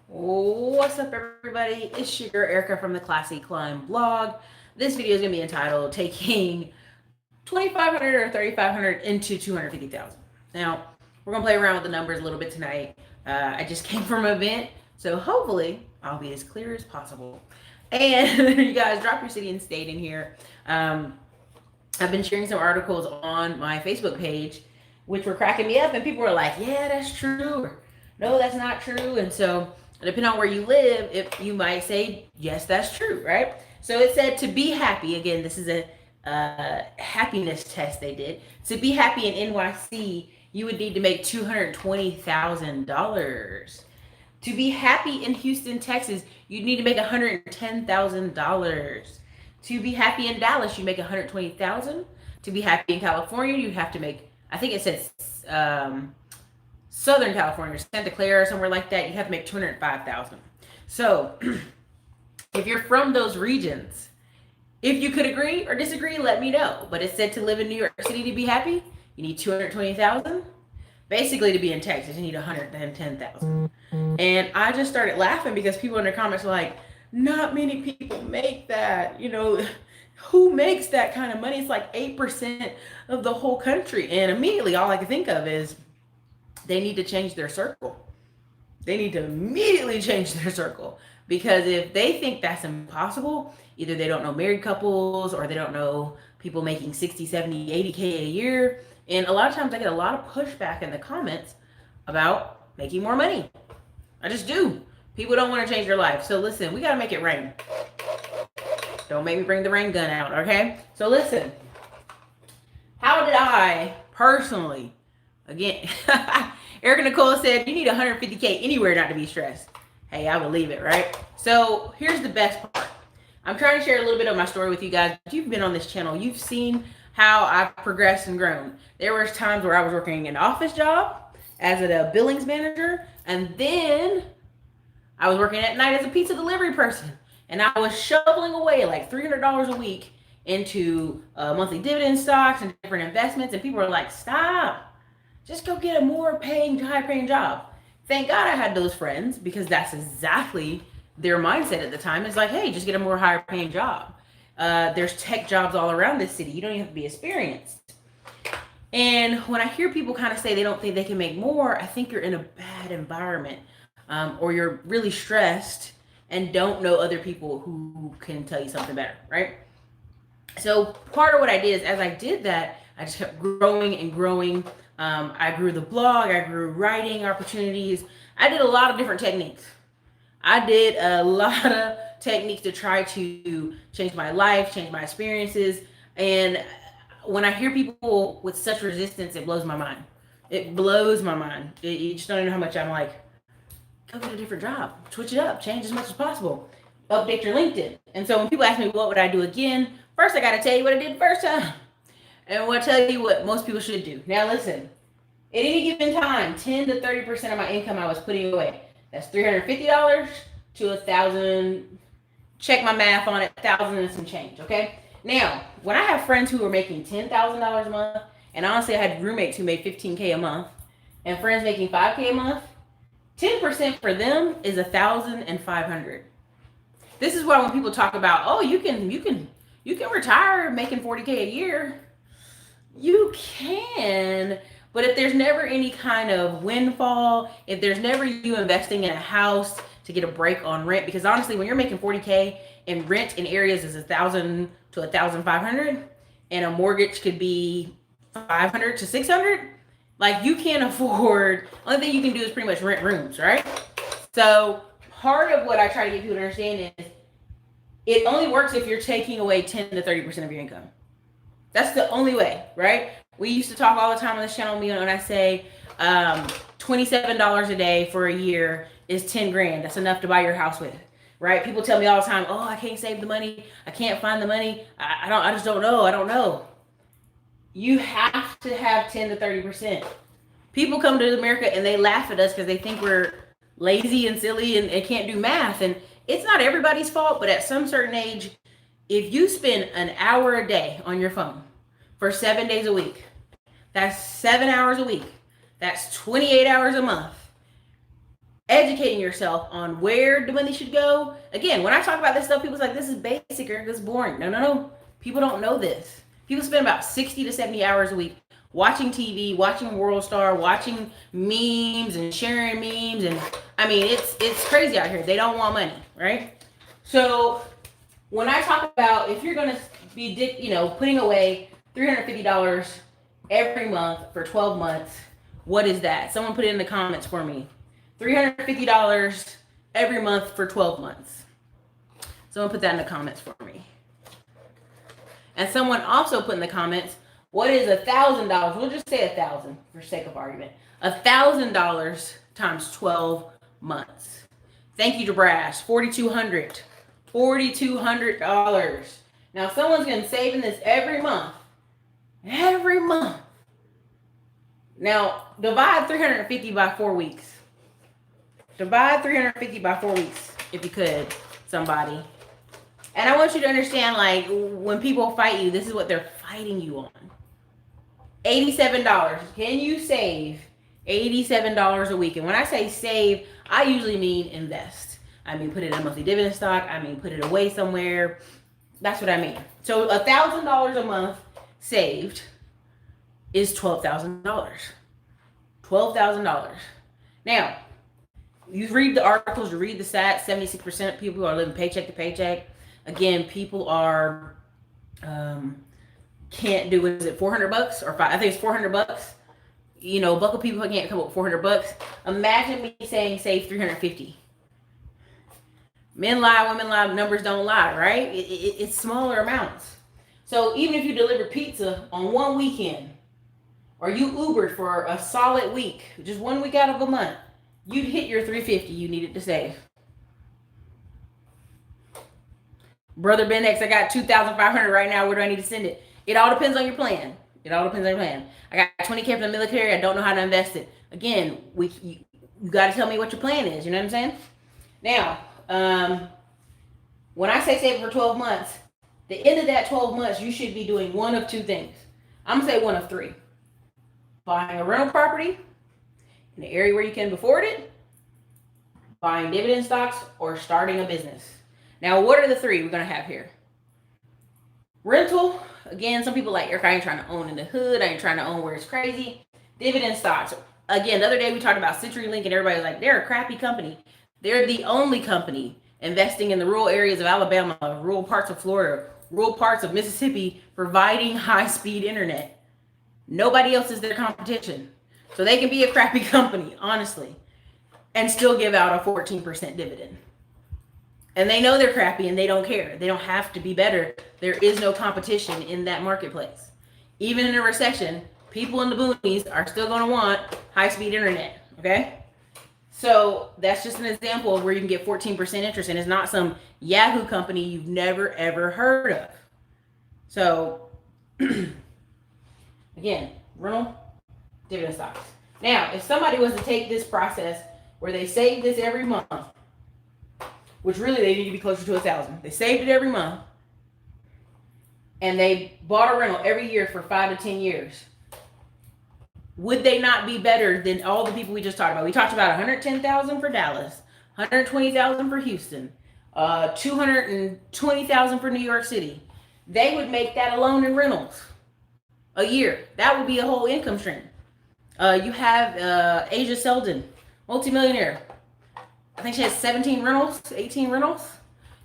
What's up, everybody? It's your girl Erica from the Classy Climb blog. This video is going to be entitled Taking 2,500 or 3,500 into 250,000. Now, we're going to play around with the numbers a little bit tonight. I just came from an event, so hopefully I'll be as clear as possible. And you guys, drop your city and state in here. I've been sharing some articles on my Facebook page, which were cracking me up, and people were like, yeah, that's true, or no, that's not true. And so, depending on where you live, if you might say, yes, that's true, right? So it said to be happy, again, this is a happiness test they did. To be happy in NYC, you would need to make $220,000. To be happy in Houston, Texas, you'd need to make $110,000. To be happy in Dallas, you make 120,000. To be happy in California, you'd have to make, I think it says Southern California, Santa Clara, somewhere like that, you have to make 205,000. So, if you're from those regions, if you could agree or disagree, let me know. But it said to live in New York City to be happy, you need 220,000. Basically, to be in Texas, you need 110,000. And I just started laughing because people in the comments were like, not many people make that. You know, who makes that kind of money? It's like 8% of the whole country. And immediately, all I can think of is they need to change their circle. They need to immediately change their circle. Because if they think that's impossible, either they don't know married couples or they don't know people making 60, 70, 80K a year. And a lot of times I get a lot of pushback in the comments about making more money. I just do. People don't want to change their life. So listen, we got to make it rain. Don't make me bring the rain gun out, okay? So listen, how did I personally, again, Erica Nicole said, you need 150K anywhere not to be stressed. Hey, I believe it, right? So here's the best part. I'm trying to share a little bit of my story with you guys. If you've been on this channel, you've seen how I've progressed and grown. There was times where I was working an office job as a billings manager, and then I was working at night as a pizza delivery person. And I was shoveling away like $300 a week into monthly dividend stocks and different investments. And people were like, stop. Just go get a more high paying job. Thank God I had those friends because that's exactly their mindset at the time. It's like, hey, just get a more higher paying job. There's tech jobs all around this city. You don't even have to be experienced. And when I hear people kind of say they don't think they can make more, I think you're in a bad environment, or you're really stressed and don't know other people who can tell you something better, right? So part of what I did is as I did that, I just kept growing and growing. I grew the blog, I grew writing opportunities. I did a lot of different techniques. I did a lot of techniques to try to change my life, change my experiences. And when I hear people with such resistance, it blows my mind. It blows my mind. You just don't even know how much I'm like, go get a different job, switch it up, change as much as possible, update your LinkedIn. And so when people ask me what would I do again, first I got to tell you what I did the first time. And I want to tell you what most people should do. Now listen, at any given time, 10 to 30% of my income I was putting away. That's $350 to $1,000. Check my math on it, 1,000 and some change, okay? Now, when I have friends who are making $10,000 a month, and honestly I had roommates who made 15K a month, and friends making 5K a month, 10% for them is 1,500. This is why when people talk about, oh, you can retire making 40K a year, you can, but if there's never any kind of windfall, if there's never you investing in a house to get a break on rent, because honestly, when you're making 40K and rent in areas is 1,000 to 1,500, and a mortgage could be 500 to 600, like you can't afford. Only thing you can do is pretty much rent rooms, right? So part of what I try to get people to understand is it only works if you're taking away 10 to 30% of your income. That's the only way, right? We used to talk all the time on this channel, when I say $27 a day for a year is 10 grand. That's enough to buy your house with, right? People tell me all the time, oh, I can't save the money. I can't find the money. I just don't know. I don't know. You have to have 10 to 30%. People come to America and they laugh at us because they think we're lazy and silly and can't do math. And it's not everybody's fault, but at some certain age, if you spend an hour a day on your phone for 7 days a week, that's 7 hours a week. That's 28 hours a month. educating yourself on where the money should go. Again, when I talk about this stuff, people's like, this is basic or this is boring. No. People don't know this. People spend about 60 to 70 hours a week watching TV, watching World Star, watching memes and sharing memes. And I mean, it's crazy out here. They don't want money, right? So when I talk about if you're going to be, putting away $350 every month for 12 months, what is that? Someone put it in the comments for me. $350 every month for 12 months. Someone put that in the comments for me. And someone also put in the comments, what is $1,000? We'll just say 1,000 for sake of argument. $1,000 times 12 months. Thank you to Brash. $4,200. $4,200. Now someone's going to saving this every month. Every month. Now divide 350 by 4 weeks. Divide 350 by 4 weeks, if you could, somebody. And I want you to understand, like, when people fight you, this is what they're fighting you on. $87. Can you save $87 a week? And when I say save, I usually mean invest. I mean, put it in a monthly dividend stock. I mean, put it away somewhere. That's what I mean. So $1,000 a month saved is $12,000. $12,000. Now, you read the articles, you read the stats, 76% of people are living paycheck to paycheck. Again, people are, can't do, is it $400 or I think it's $400. You know, a buck of people can't come up with $400. Imagine me saying save 350. Men lie, women lie, numbers don't lie, right? It's smaller amounts. So even if you deliver pizza on one weekend, or you Ubered for a solid week, just 1 week out of a month, you'd hit your 350 you needed to save. Brother Ben X, I got 2,500 right now. Where do I need to send it? It all depends on your plan. It all depends on your plan. I got 20K from the military. I don't know how to invest it. Again, you got to tell me what your plan is. You know what I'm saying? Now, when I say save for 12 months, the end of that 12 months, you should be doing one of two things. I'm going to say one of three. Buying a rental property in the area where you can afford it, buying dividend stocks, or starting a business. Now, what are the three we're going to have here? Rental. Again, some people like, Eric, I ain't trying to own in the hood. I ain't trying to own where it's crazy. Dividend stocks. Again, the other day we talked about CenturyLink and everybody was like, they're a crappy company. They're the only company investing in the rural areas of Alabama, rural parts of Florida, rural parts of Mississippi, providing high-speed internet. Nobody else is their competition. So they can be a crappy company, honestly, and still give out a 14% dividend. And they know they're crappy and they don't care. They don't have to be better. There is no competition in that marketplace. Even in a recession, people in the boonies are still going to want high-speed internet, okay? So that's just an example of where you can get 14% interest, and it's not some Yahoo company you've never, ever heard of. So, again, rental, dividend stocks. Now, if somebody was to take this process where they save this every month, which really they need to be closer to 1,000. They saved it every month, and they bought a rental every year for 5 to 10 years. Would they not be better than all the people we just talked about? We talked about 110,000 for Dallas, 120,000 for Houston, 220,000 for New York City. They would make that alone in rentals a year. That would be a whole income stream. You have Asia Selden, multimillionaire. I think she has 17 rentals, 18 rentals.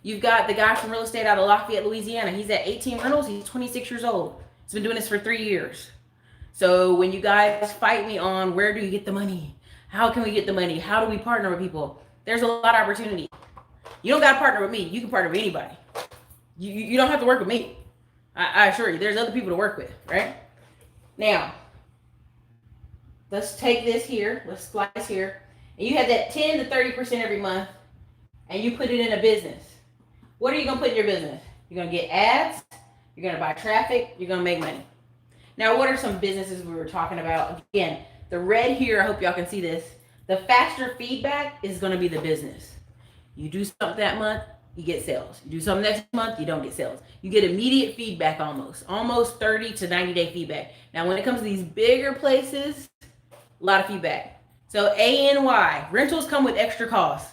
You've got the guy from real estate out of Lafayette, Louisiana. He's at 18 rentals. He's 26 years old. He's been doing this for 3 years. So when you guys fight me on where do you get the money? How can we get the money? How do we partner with people? There's a lot of opportunity. You don't got to partner with me. You can partner with anybody. You don't have to work with me. I assure you, there's other people to work with, right? Now, let's take this here. Let's slice here. And you have that 10 to 30% every month, and you put it in a business. What are you going to put in your business? You're going to get ads. You're going to buy traffic. You're going to make money. Now, what are some businesses we were talking about? Again, the red here, I hope y'all can see this. The faster feedback is going to be the business. You do something that month, you get sales. You do something next month, you don't get sales. You get immediate feedback almost 30 to 90 day feedback. Now, when it comes to these bigger places, a lot of feedback. So ANY, rentals come with extra costs.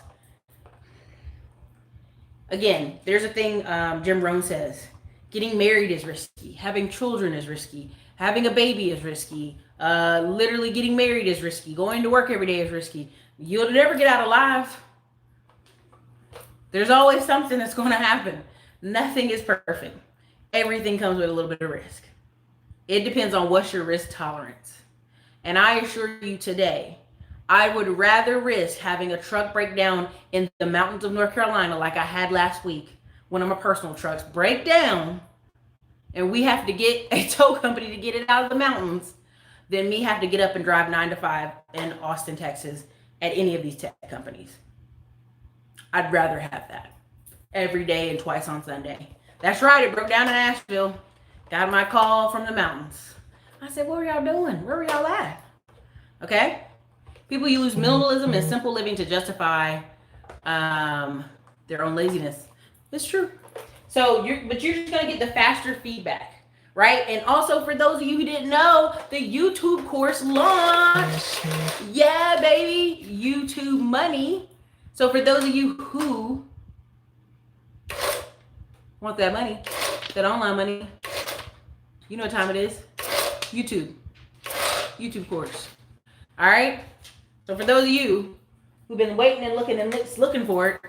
Again, there's a thing Jim Rohn says. Getting married is risky. Having children is risky. Having a baby is risky. Literally getting married is risky. Going to work every day is risky. You'll never get out alive. There's always something that's going to happen. Nothing is perfect. Everything comes with a little bit of risk. It depends on what's your risk tolerance. And I assure you today, I would rather risk having a truck break down in the mountains of North Carolina like I had last week, one of my personal trucks break down and we have to get a tow company to get it out of the mountains than me have to get up and drive 9 to 5 in Austin, Texas at any of these tech companies. I'd rather have that every day and twice on Sunday. That's right, it broke down in Asheville. Got my call from the mountains. I said, what were y'all doing? Where were y'all at? Okay? People use minimalism and simple living to justify their own laziness. It's true. So you're just gonna get the faster feedback, right? And also for those of you who didn't know, the YouTube course launched. Yeah, baby, YouTube money. So for those of you who want that money, that online money, you know what time it is? YouTube course. All right. So for those of you who've been waiting and looking for it,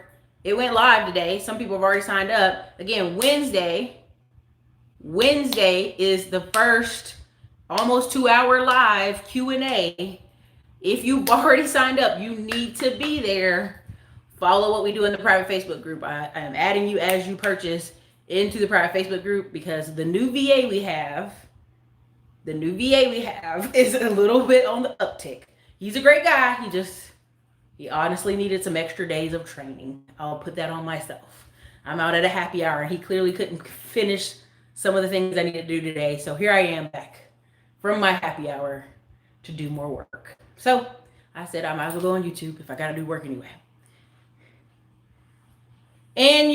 it went live today. Some people have already signed up. Again, Wednesday is the first almost 2-hour live Q&A. If you've already signed up, you need to be there. Follow what we do in the private Facebook group. I am adding you as you purchase into the private Facebook group because the new VA we have is a little bit on the uptick. He's a great guy. He honestly needed some extra days of training. I'll put that on myself. I'm out at a happy hour. He clearly couldn't finish some of the things I need to do today. So here I am back from my happy hour to do more work. So I said I might as well go on YouTube if I got to do work anyway. And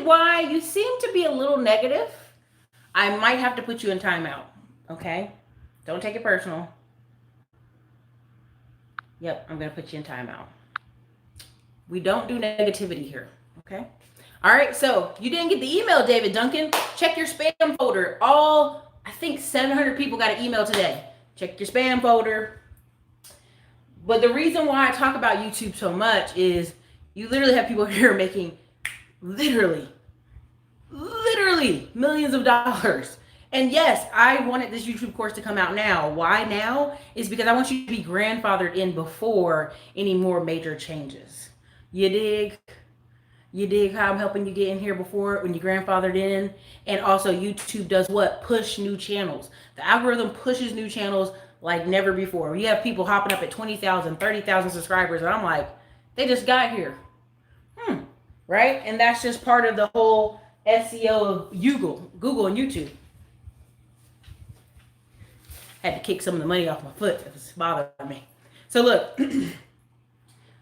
why you seem to be a little negative, I might have to put you in timeout. Okay? Don't take it personal. Yep, I'm going to put you in timeout. We don't do negativity here, okay? All right, so you didn't get the email, David Duncan. Check your spam folder. I think 700 people got an email today. Check your spam folder. But the reason why I talk about YouTube so much is you literally have people here making literally millions of dollars. And yes, I wanted this YouTube course to come out now. Why now? Is because I want you to be grandfathered in before any more major changes. You dig? You dig how I'm helping you get in here before when you're grandfathered in? And also YouTube does what? Push new channels. The algorithm pushes new channels like never before. You have people hopping up at 20,000, 30,000 subscribers. And I'm like, they just got here. Right? And that's just part of the whole SEO of Google and YouTube. Had to kick some of the money off my foot. It was bothering me. So look,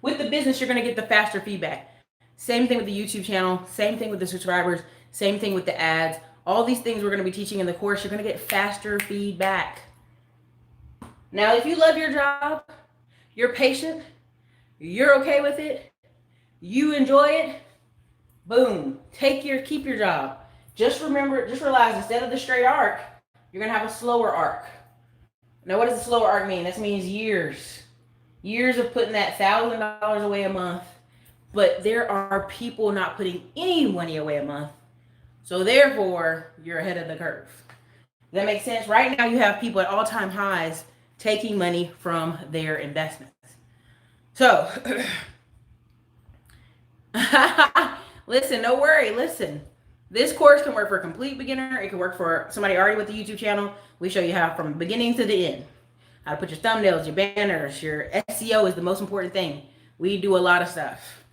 with the business, you're going to get the faster feedback. Same thing with the YouTube channel. Same thing with the subscribers. Same thing with the ads. All these things we're going to be teaching in the course. You're going to get faster feedback. Now, if you love your job, you're patient, you're okay with it, you enjoy it, boom, keep your job. Just realize instead of the straight arc, you're going to have a slower arc. Now, what does a slower arc mean? That means years of putting that $1,000 away a month. But there are people not putting any money away a month. So therefore, you're ahead of the curve. Does that make sense? Right now, you have people at all-time highs taking money from their investments. So, listen, don't worry. Listen, this course can work for a complete beginner. It can work for somebody already with the YouTube channel. We show you how from the beginning to the end. How to put your thumbnails, your banners, your SEO is the most important thing. We do a lot of stuff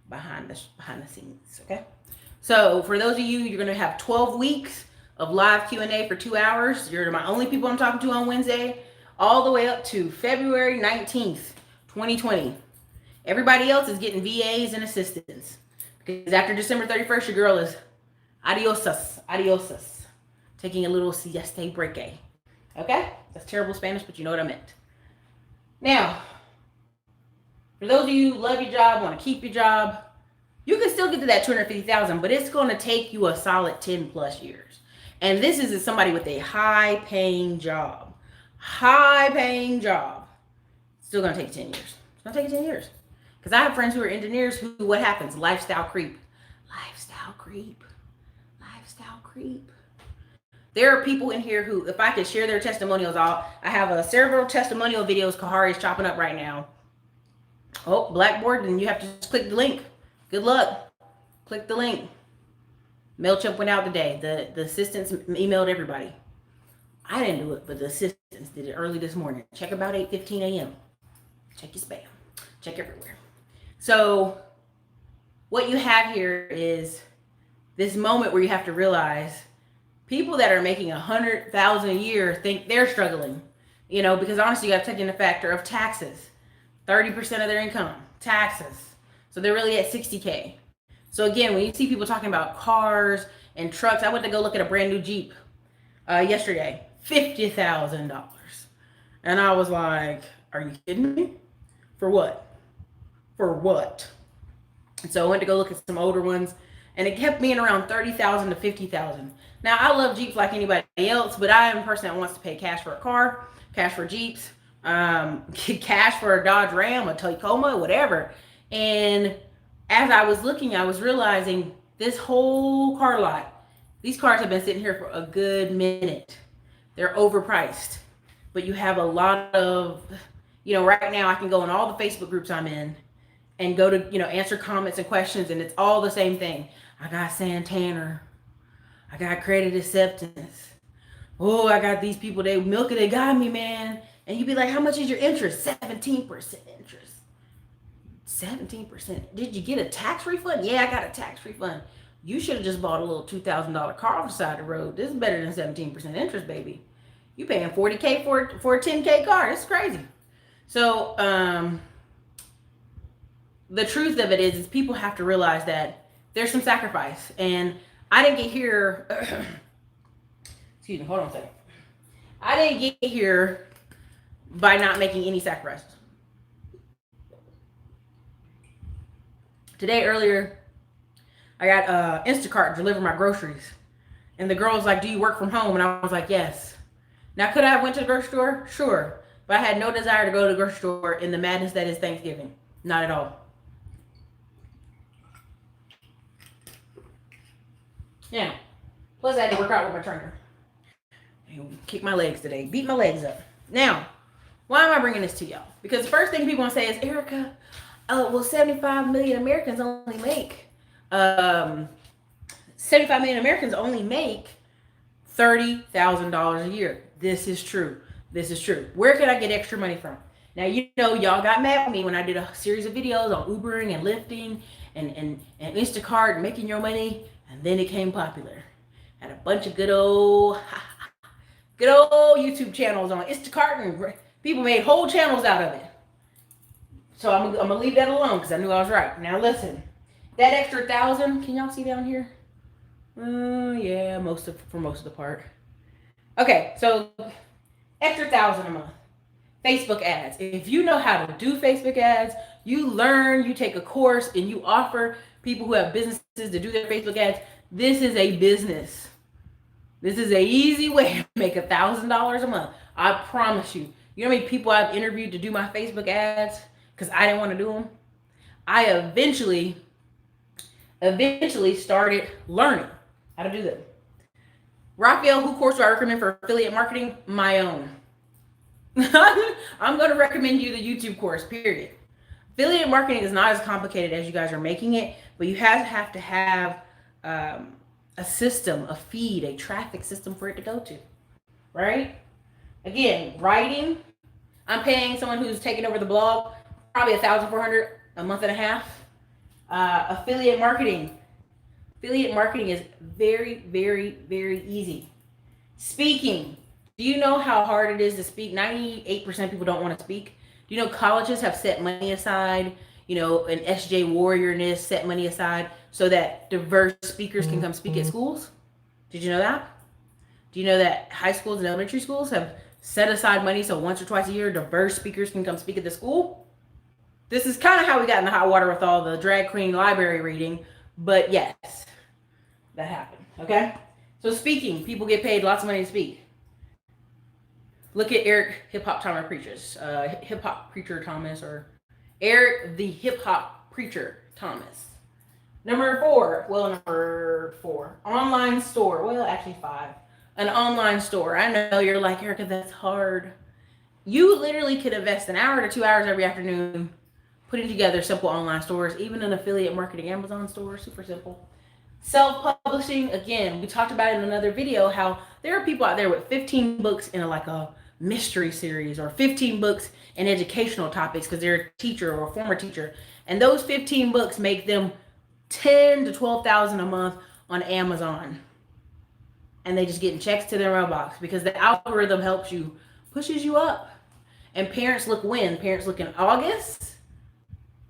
behind the scenes, okay? So for those of you, you're going to have 12 weeks of live Q&A for 2 hours. You're my only people I'm talking to on Wednesday, all the way up to February 19th, 2020. Everybody else is getting VAs and assistants. Because after December 31st, your girl is adiosas. Taking a little siesta break. Okay? That's terrible Spanish, but you know what I meant. Now, for those of you who love your job, want to keep your job, you can still get to that 250,000, but it's going to take you a solid 10 plus years. And this is somebody with a high paying job. High paying job. Still going to take 10 years. It's going to take 10 years. Because I have friends who are engineers who, what happens? Lifestyle creep. Lifestyle creep. Lifestyle creep. There are people in here who, if I could share their testimonials, I have several testimonial videos Kahari is chopping up right now. Oh, Blackboard, then you have to just click the link. Good luck. Click the link. MailChimp went out today. The assistants emailed everybody. I didn't do it, but the assistants did it early this morning. Check about 8:15 a.m. Check your spam. Check everywhere. So what you have here is this moment where you have to realize people that are making 100,000 a year think they're struggling, because honestly, you got to take in the factor of taxes, 30% of their income, taxes. So they're really at 60K. So again, when you see people talking about cars and trucks, I went to go look at a brand new Jeep yesterday, $50,000. And I was like, are you kidding me? For what? For what? And so I went to go look at some older ones, and it kept being around 30,000 to 50,000. Now, I love Jeeps like anybody else, but I am a person that wants to pay cash for a car, cash for Jeeps, cash for a Dodge Ram, a Tacoma, whatever. And as I was looking, I was realizing this whole car lot, these cars have been sitting here for a good minute. They're overpriced. But you have a lot of, right now I can go in all the Facebook groups I'm in and go to, answer comments and questions, and it's all the same thing. I got Santana. I got credit acceptance. Oh, I got these people, they got me, man. And you'd be like, how much is your interest? 17% interest. 17%. Did you get a tax refund? Yeah, I got a tax refund. You should have just bought a little $2,000 car off the side of the road. This is better than 17% interest, baby. You paying $40K for a 10K car. It's crazy. So, the truth of it is people have to realize that there's some sacrifice. And I didn't get here, excuse me, hold on a second. I didn't get here by not making any sacrifices. Today, earlier, I got Instacart to deliver my groceries. And the girl was like, do you work from home? And I was like, yes. Now, could I have went to the grocery store? Sure. But I had no desire to go to the grocery store in the madness that is Thanksgiving. Not at all. Yeah. Plus, I had to work out with my trainer. Kick my legs today. Beat my legs up. Now, why am I bringing this to y'all? Because the first thing people want to say is, Erica, well, 75 million Americans only make $30,000 a year. This is true. This is true. Where can I get extra money from? Now, y'all got mad at me when I did a series of videos on Ubering and Lyfting and Instacart and making your money. And then it became popular. Had a bunch of good old YouTube channels on Instacart, and people made whole channels out of it. So I'm gonna leave that alone because I knew I was right. Now listen, that extra 1,000, can y'all see down here? Yeah, for most of the part. Okay, so extra 1,000 a month. Facebook ads. If you know how to do Facebook ads, you learn, you take a course, and you offer people who have businesses to do their Facebook ads. This is a business. This is an easy way to make $1,000 a month. I promise you. You know how many people I've interviewed to do my Facebook ads because I didn't want to do them? I eventually started learning how to do them. Raphael, who course do I recommend for affiliate marketing? My own. I'm going to recommend you the YouTube course, period. Affiliate marketing is not as complicated as you guys are making it, but you have to have a system, a feed, a traffic system for it to go to, right? Again, writing, I'm paying someone who's taking over the blog probably $1,400 a month and a half. Affiliate marketing is very, very, very easy. Speaking, do you know how hard it is to speak? 98% of people don't want to speak. Do you know colleges have set money aside, an SJ Warriorness set money aside so that diverse speakers can come speak at schools? Did you know that? Do you know that high schools and elementary schools have set aside money so once or twice a year, diverse speakers can come speak at the school. This is kind of how we got in the hot water with all the drag queen library reading, but yes, that happened, okay? So speaking, people get paid lots of money to speak. Look at Eric Hip Hop Preacher Thomas, or Eric the Hip Hop Preacher Thomas. Number four, online store. Well, actually 5. An online store. I know you're like, Erica, that's hard. You literally could invest an hour to 2 hours every afternoon putting together simple online stores, even an affiliate marketing Amazon store, super simple. Self-publishing, again, we talked about it in another video, how there are people out there with 15 books in a mystery series, or 15 books in educational topics because they're a teacher or a former teacher. And those 15 books make them $10,000 to $12,000 a month on Amazon. And they just getting checks to their mailbox because the algorithm pushes you up. And parents look when? Parents look in August,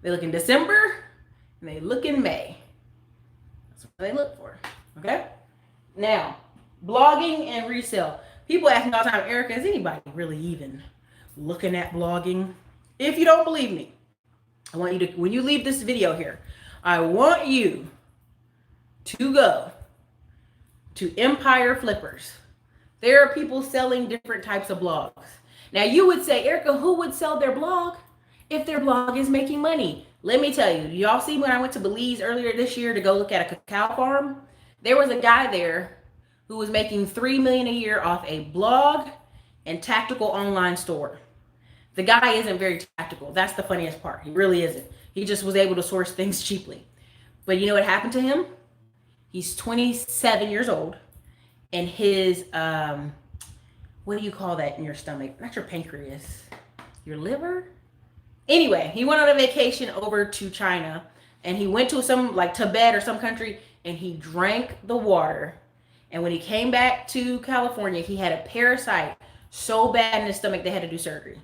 they look in December, and they look in May. That's what they look for, okay? Now, blogging and resale. People ask me all the time, Erica, is anybody really even looking at blogging? If you don't believe me, I want you to, when you leave this video here, I want you to go to Empire Flippers. There are people selling different types of blogs. Now you would say, Erica, who would sell their blog if their blog is making money? Let me tell you, y'all see when I went to Belize earlier this year to go look at a cacao farm? There was a guy there who was making $3 million a year off a blog and tactical online store. The guy isn't very tactical. That's the funniest part. He really isn't. He just was able to source things cheaply. But you know what happened to him? He's 27 years old, and his, what do you call that in your stomach? Not your pancreas, your liver? Anyway, he went on a vacation over to China, and he went to some, like Tibet or some country, and he drank the water. And when he came back to California, he had a parasite so bad in his stomach, they had to do surgery.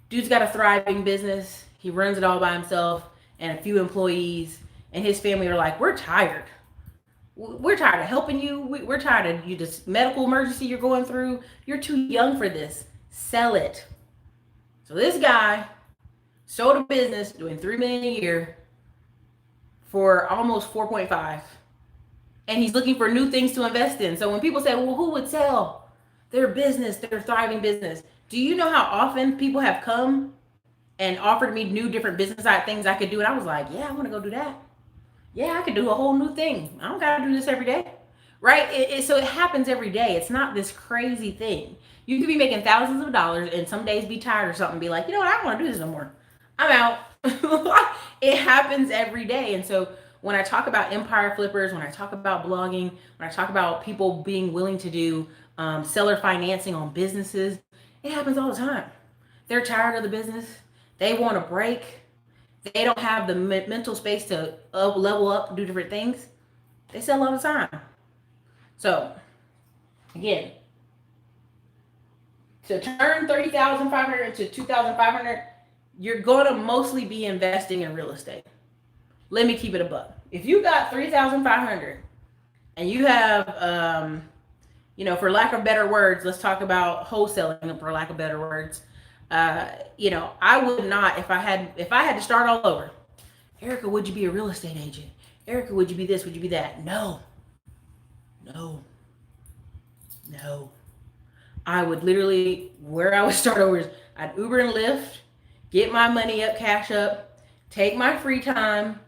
Dude's got a thriving business. He runs it all by himself and a few employees, and his family are like, we're tired. We're tired of helping you. We're tired of you, this medical emergency you're going through. You're too young for this. Sell it. So this guy sold a business doing $3 million a year for almost 4.5. And he's looking for new things to invest in. So when people say, well, who would sell their business, their thriving business? Do you know how often people have come and offered me new different business things I could do? And I was like, yeah, I want to go do that. Yeah, I could do a whole new thing. I don't got to do this every day, right? So it happens every day. It's not this crazy thing. You could be making thousands of dollars and some days be tired or something, be like, you know what, I don't want to do this no more. I'm out. It happens every day. And so when I talk about Empire Flippers, when I talk about blogging, when I talk about people being willing to do seller financing on businesses, it happens all the time. They're tired of the business. They want a break. They don't have the mental space to level up, do different things. They sell all the time. So, again, to turn $30,500 to $2,500, you're going to mostly be investing in real estate. Let me keep it a buck. If you got $3,500 and you have, for lack of better words, let's talk about wholesaling for lack of better words. I would not, if I had to start all over. Erica, would you be a real estate agent? Erica, would you be this? Would you be that? No. I would literally, where I would start over is I'd Uber and Lyft, get my money up, cash up, take my free time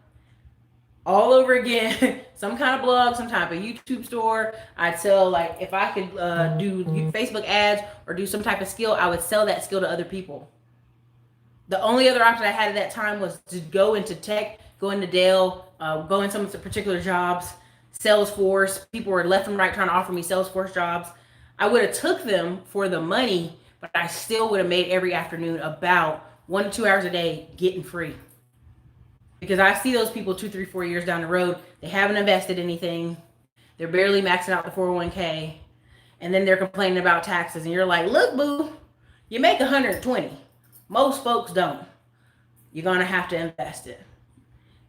all over again, some kind of blog, some type of YouTube store. I'd sell, like, if I could do Facebook ads or do some type of skill, I would sell that skill to other people. The only other option I had at that time was to go into tech, go into Dell, go in some particular jobs, Salesforce. People were left and right trying to offer me Salesforce jobs. I would have took them for the money, but I still would have made every afternoon about 1 to 2 hours a day getting free. Because I see those people 2, 3, 4 years down the road, they haven't invested anything. They're barely maxing out the 401k. And then they're complaining about taxes. And you're like, look, boo, you make 120. Most folks don't. You're going to have to invest it.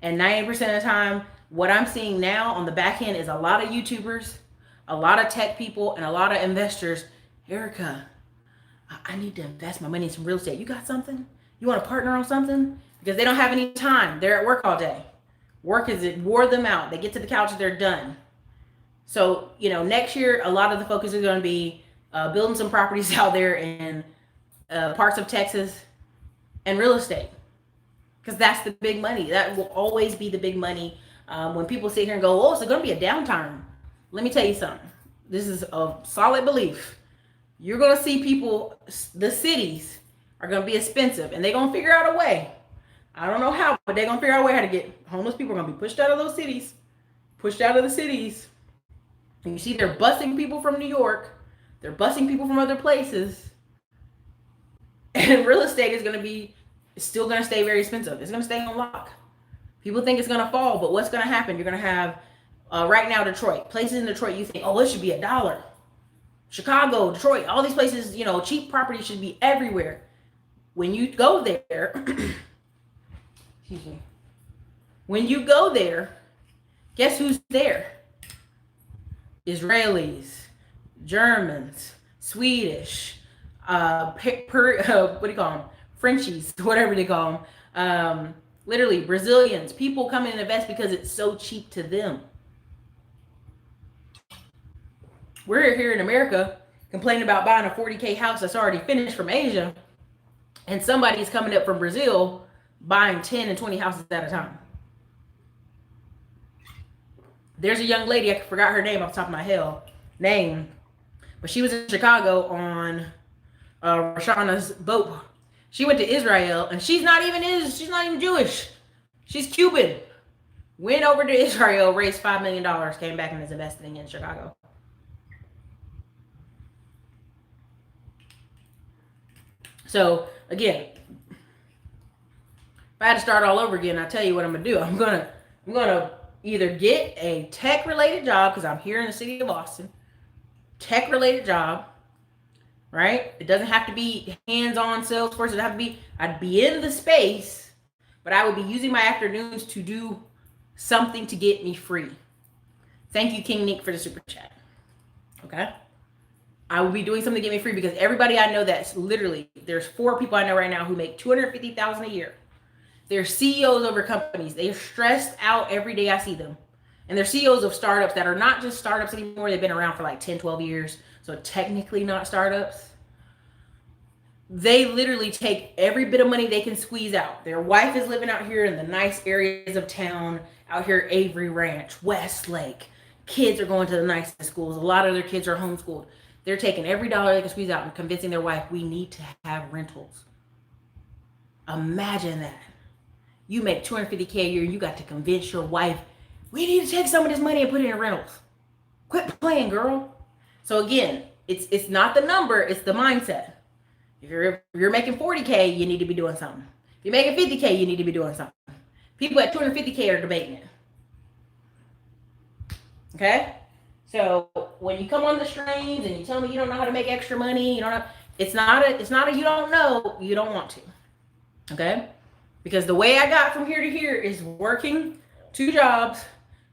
And 90% of the time, what I'm seeing now on the back end is a lot of YouTubers, a lot of tech people, and a lot of investors. Erica, I need to invest my money in some real estate. You got something? You want to partner on something? Because they don't have any time. They're at work all day. Work is, it wore them out. They get to the couch and they're done. So, next year, a lot of the focus is going to be building some properties out there in parts of Texas and real estate. Because that's the big money. That will always be the big money. When people sit here and go, oh, it's going to be a downtime. Let me tell you something. This is a solid belief. You're going to see people, the cities are going to be expensive, and they're going to figure out a way. I don't know how, but they're going to figure out a way how to get homeless people are going to be pushed out of those cities, pushed out of the cities. And you see they're busing people from New York. They're busing people from other places. And real estate is going to be, still going to stay very expensive. It's going to stay on lock. People think it's going to fall, but what's going to happen? You're going to have, right now, Detroit. Places in Detroit you think, oh, it should be $1. Chicago, Detroit, all these places, cheap property should be everywhere. When you go there, excuse me. When you go there, guess who's there? Israelis, Germans, Swedish, what do you call them? Frenchies, whatever they call them. Literally, Brazilians. People come in and invest because it's so cheap to them. We're here in America complaining about buying a 40K house that's already finished from Asia, and somebody's coming up from Brazil buying 10 and 20 houses at a time. There's a young lady, I forgot her name off the top of my name, but she was in Chicago on Rashana's boat. She went to Israel, and she's not even Jewish. She's Cuban. Went over to Israel, raised $5 million, came back and is investing in Chicago. So again, if I had to start all over again, I tell you what I'm gonna do. I'm gonna either get a tech-related job, because I'm here in the city of Austin. Tech-related job, right? It doesn't have to be hands-on Salesforce. It doesn't have to be. I'd be in the space, but I would be using my afternoons to do something to get me free. Thank you, King Nick, for the super chat. Okay. I will be doing something to get me free, because everybody I know that's literally, there's 4 people I know right now who make $250,000 a year. They're CEOs over companies. They're stressed out every day I see them. And they're CEOs of startups that are not just startups anymore. They've been around for like 10, 12 years. So technically not startups. They literally take every bit of money they can squeeze out. Their wife is living out here in the nice areas of town, out here Avery Ranch, Westlake. Kids are going to the nicest schools. A lot of their kids are homeschooled. They're taking every dollar they can squeeze out and convincing their wife, we need to have rentals. Imagine that. You make $250K a year, you got to convince your wife, we need to take some of this money and put it in rentals. Quit playing, girl. So again, it's not the number, it's the mindset. If you're making 40K, you need to be doing something. If you're making 50K, you need to be doing something. People at 250K are debating it. Okay? So when you come on the streams and you tell me you don't know how to make extra money, you don't know, it's not a you don't know, you don't want to. Okay? Because the way I got from here to here is working 2 jobs,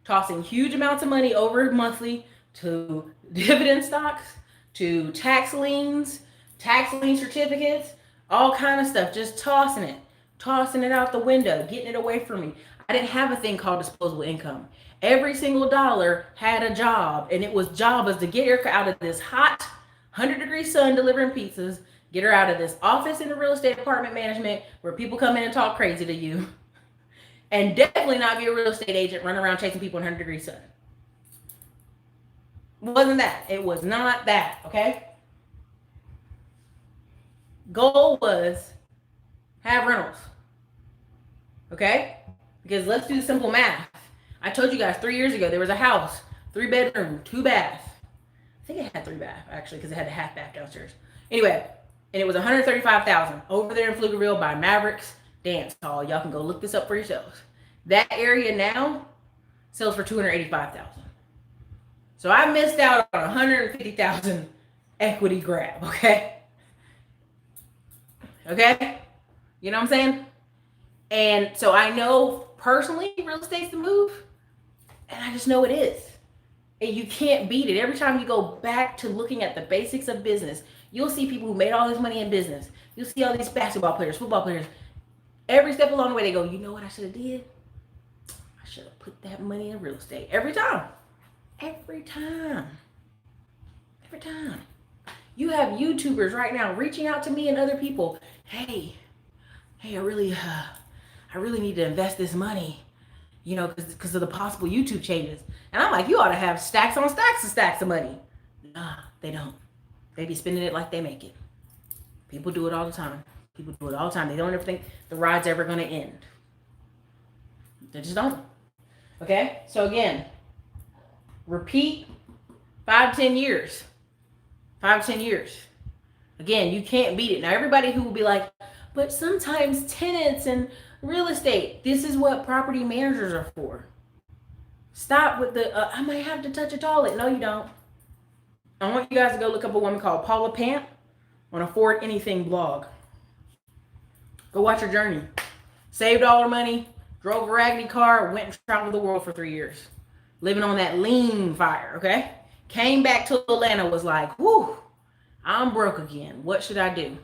tossing huge amounts of money over monthly to dividend stocks, to tax lien certificates, all kind of stuff, just tossing it out the window, getting it away from me. I didn't have a thing called disposable income. Every single dollar had a job, and it was to get her out of this hot 100-degree sun delivering pizzas, get her out of this office in the real estate apartment management where people come in and talk crazy to you, and definitely not be a real estate agent running around chasing people in 100-degree sun. It wasn't that. It was not that, okay? Goal was have rentals, okay? Because let's do the simple math. I told you guys 3 years ago, there was a house, 3-bedroom, 2 bath. I think it had 3 bath, actually, because it had a half bath downstairs. Anyway, and it was $135,000 over there in Pflugerville by Mavericks Dance Hall. Y'all can go look this up for yourselves. That area now sells for $285,000. So I missed out on $150,000 equity grab, okay? Okay? You know what I'm saying? And so I know personally real estate's the move, and I just know it is. And you can't beat it. Every time you go back to looking at the basics of business, You'll see people who made all this money in business. You'll see all these basketball players, football players. Every step along the way, they go, you know what I should have did? I should have put that money in real estate. Every time. Every time. Every time. You have YouTubers right now reaching out to me and other people. Hey, I really need to invest this money, because of the possible YouTube changes. And I'm like, you ought to have stacks on stacks and stacks of money. Nah, they don't. They be spending it like they make it. People do it all the time. People do it all the time. They don't ever think the ride's ever going to end. They just don't. Okay? So again, repeat 5-10 years. 5-10 years. Again, you can't beat it. Now, everybody who will be like, but sometimes tenants and real estate, this is what property managers are for. Stop with the, I might have to touch a toilet. No, you don't. I want you guys to go look up a woman called Paula Pant on Afford Anything blog. Go watch her journey. Saved all her money, drove a raggedy car, went and traveled the world for 3 years. Living on that lean fire, okay? Came back to Atlanta, was like, whoo, I'm broke again. What should I do?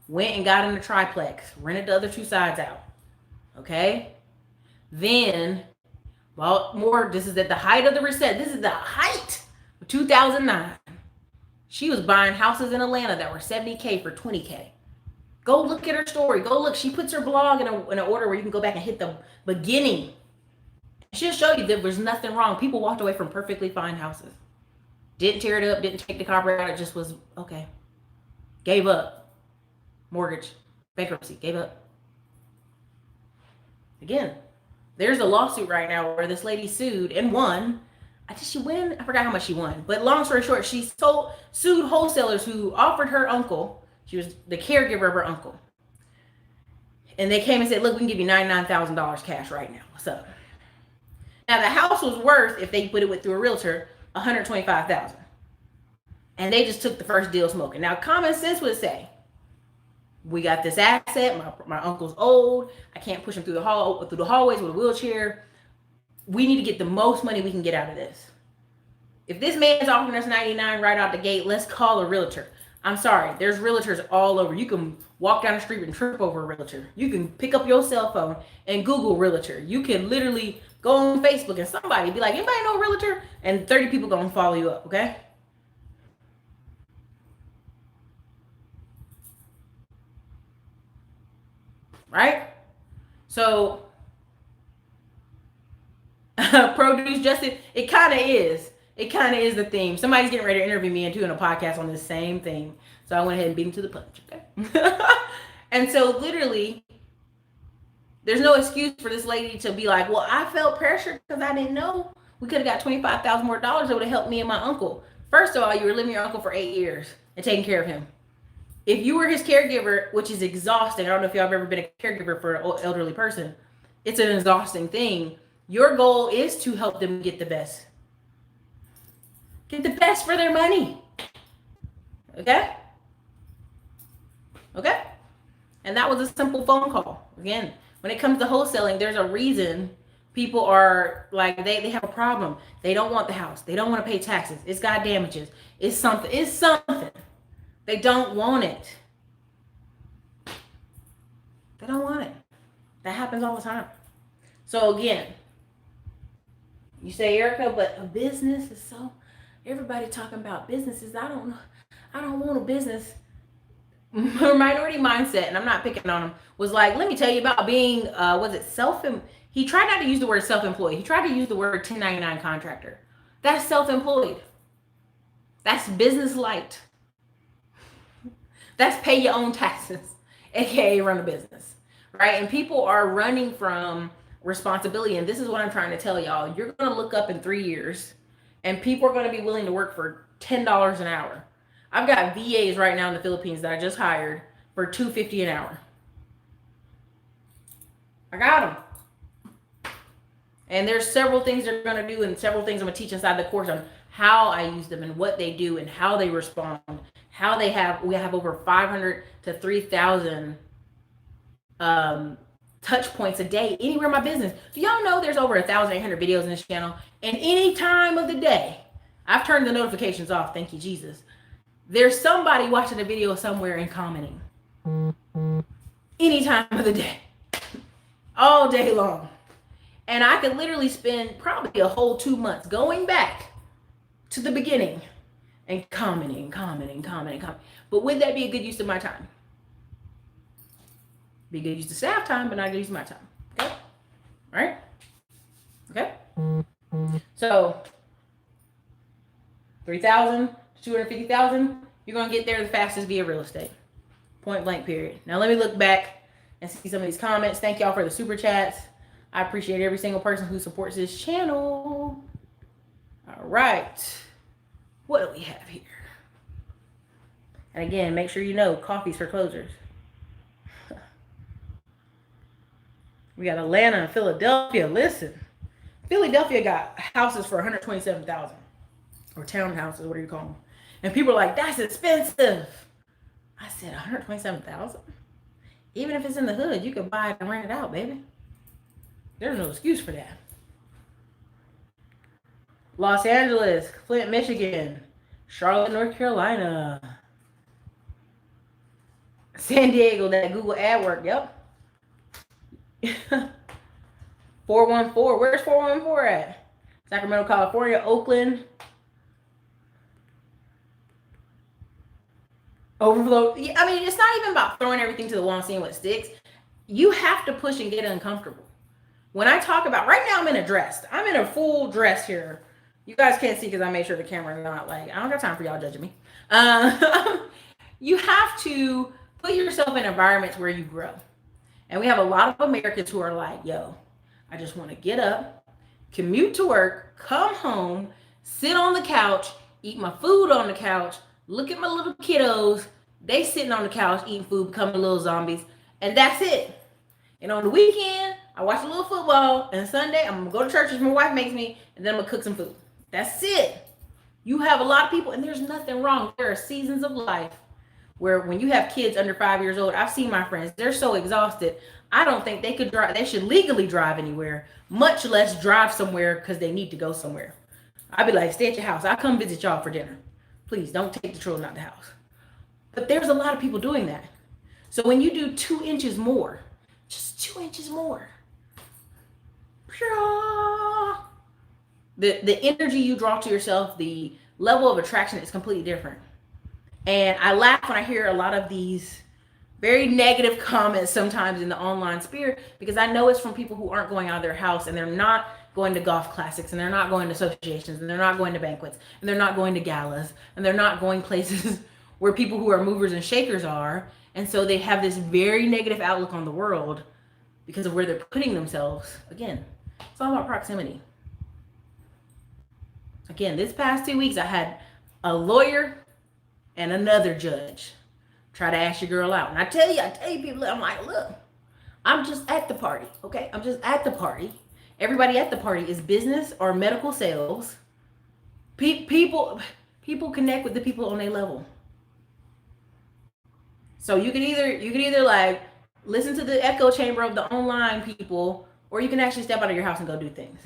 Went and got in a triplex, rented the other 2 sides out, okay? Then, well, more, this is at the height of the recession. This is the height of 2009. She was buying houses in Atlanta that were $70K for $20K. Go look at her story. Go look. She puts her blog in an order where you can go back and hit the beginning. She'll show you that there's nothing wrong. People walked away from perfectly fine houses. Didn't tear it up. Didn't take the copper out. It just was, okay. Gave up. Mortgage. Bankruptcy. Gave up. Again, there's a lawsuit right now where this lady sued and won. Did she win? I forgot how much she won. But long story short, she sued wholesalers who offered her uncle. She was the caregiver of her uncle. And they came and said, look, we can give you $99,000 cash right now. What's up? Now, the house was worth, if they put it through a realtor, $125,000. And they just took the first deal smoking. Now, common sense would say, we got this asset. My uncle's old. I can't push him through the hallways with a wheelchair. We need to get the most money we can get out of this. If this man is offering us $99 right out the gate, let's call a realtor. I'm sorry, there's realtors all over. You can walk down the street and trip over a realtor. You can pick up your cell phone and Google realtor. You can literally go on Facebook and somebody be like, anybody know a realtor? And 30 people gonna follow you up, okay? Right? So, produce justice, it kind of is. It kind of is the theme. Somebody's getting ready to interview me and doing a podcast on this same thing. So I went ahead and beat him to the punch, okay? And so literally, there's no excuse for this lady to be like, well, I felt pressured because I didn't know. We could have got $25,000 more. That would have helped me and my uncle. First of all, you were living with your uncle for 8 years and taking care of him. If you were his caregiver, which is exhausting. I don't know if y'all have ever been a caregiver for an elderly person. It's an exhausting thing. Your goal is to help them get the best. Get the best for their money. Okay? Okay? And that was a simple phone call. Again, when it comes to wholesaling, there's a reason people are like, they have a problem. They don't want the house. They don't want to pay taxes. It's got damages. It's something. It's something. They don't want it. They don't want it. That happens all the time. So again, you say, Erica, but a business is so, everybody talking about businesses. I don't want a business. Her minority mindset, and I'm not picking on him, was like, let me tell you about being, he tried not to use the word self-employed. He tried to use the word 1099 contractor. That's self-employed. That's business light. That's pay your own taxes, aka run a business, right? And people are running from responsibility. And this is what I'm trying to tell y'all. You're going to look up in 3 years and people are going to be willing to work for $10 an hour. I've got VAs right now in the Philippines that I just hired for $250 an hour. I got them. And there's several things they're going to do and several things I'm going to teach inside the course on how I use them and what they do and how they respond. We have over 500 to 3,000 touch points a day anywhere in my business. Do y'all know there's over 1,800 videos in this channel? And any time of the day, I've turned the notifications off. Thank you, Jesus. there's somebody watching a video somewhere and commenting any time of the day, all day long. And I could literally spend probably a whole 2 months going back to the beginning and commenting. But would that be a good use of my time? Be good use of staff time, but not good use of my time. Okay? All right? Okay? So 3,000 to 250,000, you're going to get there the fastest via real estate. Point blank, period. Now let me look back and see some of these comments. Thank y'all for the super chats. I appreciate every single person who supports this channel. All right. What do we have here? And again, make sure you know coffee's for closers. We got Atlanta and Philadelphia. Listen, Philadelphia got houses for $127,000, or townhouses, what do you call them? And people are like, that's expensive. I said, $127,000? Even if it's in the hood, you can buy it and rent it out, baby. There's no excuse for that. Los Angeles, Flint, Michigan, Charlotte, North Carolina, San Diego, that Google ad work, yep. 414, where's 414 at? Sacramento, California, Oakland. Overflow. I mean, it's not even about throwing everything to the wall and seeing what sticks. You have to push and get uncomfortable. When I talk about, right now I'm in a dress. I'm in a full dress here. You guys can't see because I made sure the camera is not like, I don't got time for y'all judging me. You have to put yourself in environments where you grow. And we have a lot of Americans who are like, yo, I just want to get up, commute to work, come home, sit on the couch, eat my food on the couch, look at my little kiddos. They sitting on the couch eating food, becoming little zombies. And that's it. And on the weekend, I watch a little football. And Sunday, I'm going to go to church as my wife makes me. And then I'm going to cook some food. That's it. You have a lot of people, and there's nothing wrong. There are seasons of life where when you have kids under 5 years old, I've seen my friends, they're so exhausted. I don't think they could drive. They should legally drive anywhere, much less drive somewhere because they need to go somewhere. I'd be like, stay at your house. I'll come visit y'all for dinner. Please don't take the children out the house. But there's a lot of people doing that. So when you do 2 inches more, just 2 inches more, the energy you draw to yourself, the level of attraction is completely different. And I laugh when I hear a lot of these very negative comments sometimes in the online sphere, because I know it's from people who aren't going out of their house, and they're not going to golf classics, and they're not going to associations, and they're not going to banquets, and they're not going to galas, and they're not going places where people who are movers and shakers are. And so they have this very negative outlook on the world because of where they're putting themselves. Again, it's all about proximity. Again, this past 2 weeks, I had a lawyer and another judge try to ask your girl out. And I tell you people, I'm like, look, I'm just at the party, okay? I'm just at the party. Everybody at the party is business or medical sales. People connect with the people on their level. So you can either like listen to the echo chamber of the online people, or you can actually step out of your house and go do things.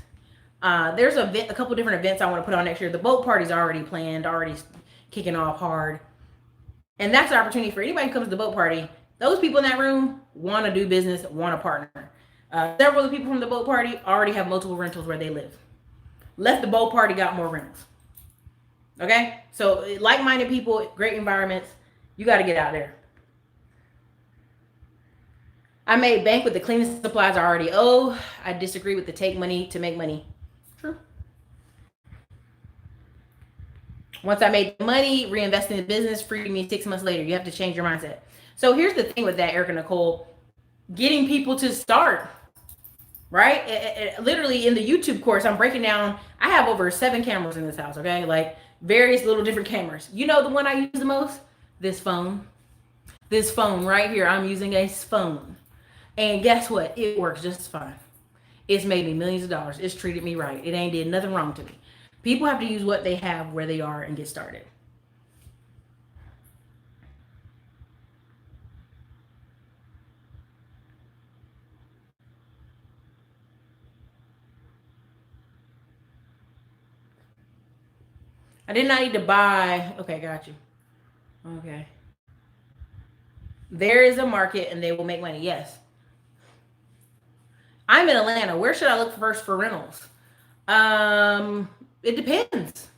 There's a couple different events I want to put on next year. The boat party's already planned, already kicking off hard. And that's an opportunity for anybody who comes to the boat party. Those people in that room want to do business, want to partner. Several of the people from the boat party already have multiple rentals where they live. Left the boat party, got more rentals. Okay? So like-minded people, great environments. You got to get out there. I made bank with the cleaning supplies I already owe. I disagree with the take money to make money. True. Once I made the money, reinvesting in the business freed me 6 months later. You have to change your mindset. So here's the thing with that, Erica Nicole. Getting people to start, right? Literally in the YouTube course, I'm breaking down. I have over 7 cameras in this house, okay? Like various little different cameras. You know the one I use the most? This phone. This phone right here. I'm using a phone. And guess what? It works just fine. It's made me millions of dollars. It's treated me right. It ain't did nothing wrong to me. People have to use what they have where they are and get started. I did not need to buy. Okay, got you. Okay. There is a market and they will make money. Yes. I'm in Atlanta. Where should I look first for rentals? It depends.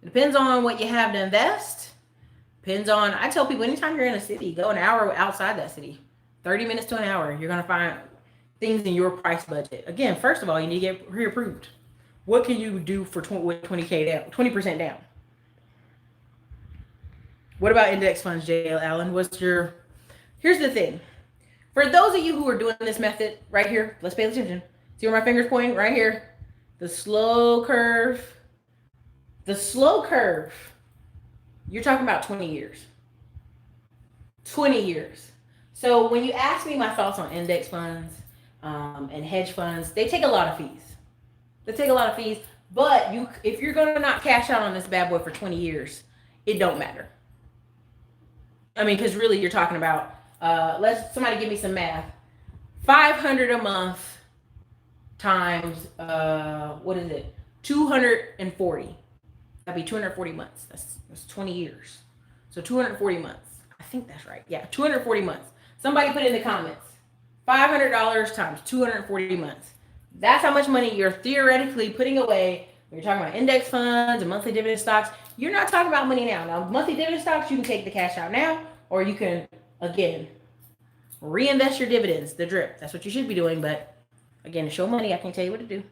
It depends on what you have to invest. Depends on, I tell people anytime you're in a city, go an hour outside that city. 30 minutes to an hour. You're going to find things in your price budget. Again, first of all, you need to get pre-approved. What can you do for 20K down, 20% down? What about index funds, JL Allen? Here's the thing. For those of you who are doing this method right here, let's pay attention. See where my finger's pointing? Right here. The slow curve. The slow curve. You're talking about 20 years. 20 years. So when you ask me my thoughts on index funds and hedge funds, they take a lot of fees. But if you're going to not cash out on this bad boy for 20 years, it don't matter. I mean, because really you're talking about, somebody give me some math. 500 a month times, what is it? 240. That'd be 240 months. That's 20 years. So 240 months. I think that's right. Yeah, 240 months. Somebody put in the comments. $500 times 240 months. That's how much money you're theoretically putting away when you're talking about index funds and monthly dividend stocks. You're not talking about money now. Now, monthly dividend stocks, you can take the cash out now, or you can, again, reinvest your dividends, the drip. That's what you should be doing. But again, to show money, I can't tell you what to do.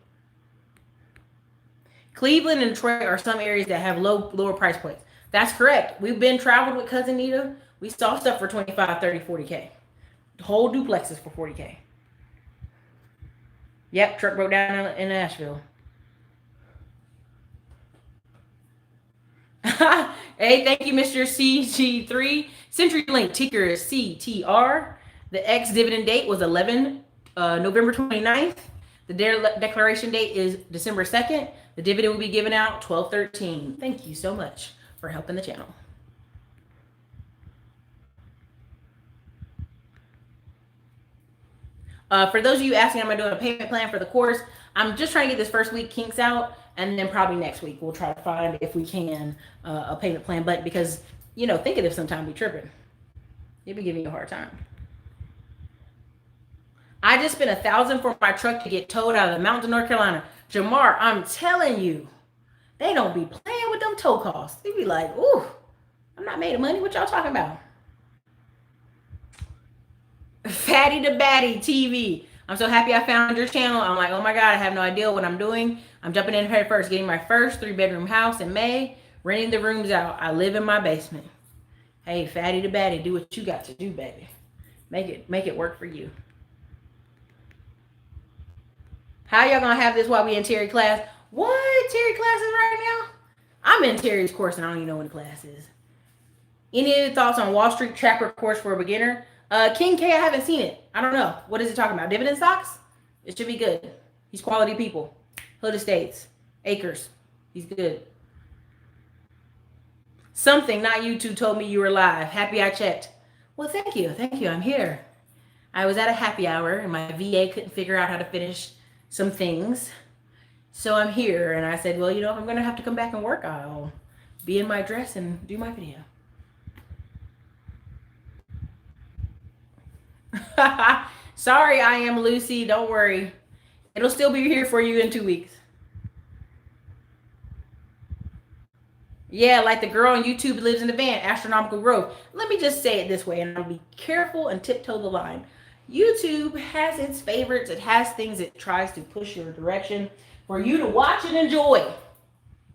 Cleveland and Detroit are some areas that have lower price points. That's correct. We've been traveled with Cousin Nita. We saw stuff for 25, 30, 40K. Whole duplexes for 40K. Yep, truck broke down in Nashville. Hey, thank you, Mr. CG3. CenturyLink ticker is CTR. The ex-dividend date was November 29th. The declaration date is December 2nd. The dividend will be given out 12/13. Thank you so much for helping the channel. For those of you asking, am I doing a payment plan for the course? I'm just trying to get this first week kinks out, and then probably next week we'll try to find, if we can, a payment plan. But because, think of it, sometime be tripping. You'll be giving you a hard time. I just spent $1,000 for my truck to get towed out of the mountains of North Carolina. Jamar, I'm telling you, they don't be playing with them tow costs. They be like, ooh, I'm not made of money. What y'all talking about? Fatty the Batty TV. I'm so happy I found your channel. I'm like, oh my God, I have no idea what I'm doing. I'm jumping in head first, getting my first 3-bedroom house in May, renting the rooms out. I live in my basement. Hey, Fatty the Batty, do what you got to do, baby. Make it work for you. How y'all gonna have this while we in Terry class? What? Terry classes right now? I'm in Terry's course and I don't even know what the class is. Any thoughts on Wall Street Tracker course for a beginner? King K, I haven't seen it. I don't know. What is it talking about? Dividend stocks? It should be good. He's quality people. Hood Estates. Acres. He's good. Something, not YouTube, told me you were live. Happy I checked. Well, thank you. Thank you. I'm here. I was at a happy hour and my VA couldn't figure out how to finish some things. So I'm here. And I said, well, if I'm going to have to come back and work, I'll be in my dress and do my video. Sorry, I am Lucy. Don't worry. It'll still be here for you in 2 weeks. Yeah, like the girl on YouTube lives in the van, astronomical growth. Let me just say it this way, and I'll be careful and tiptoe the line. YouTube has its favorites. It has things it tries to push your direction for you to watch and enjoy.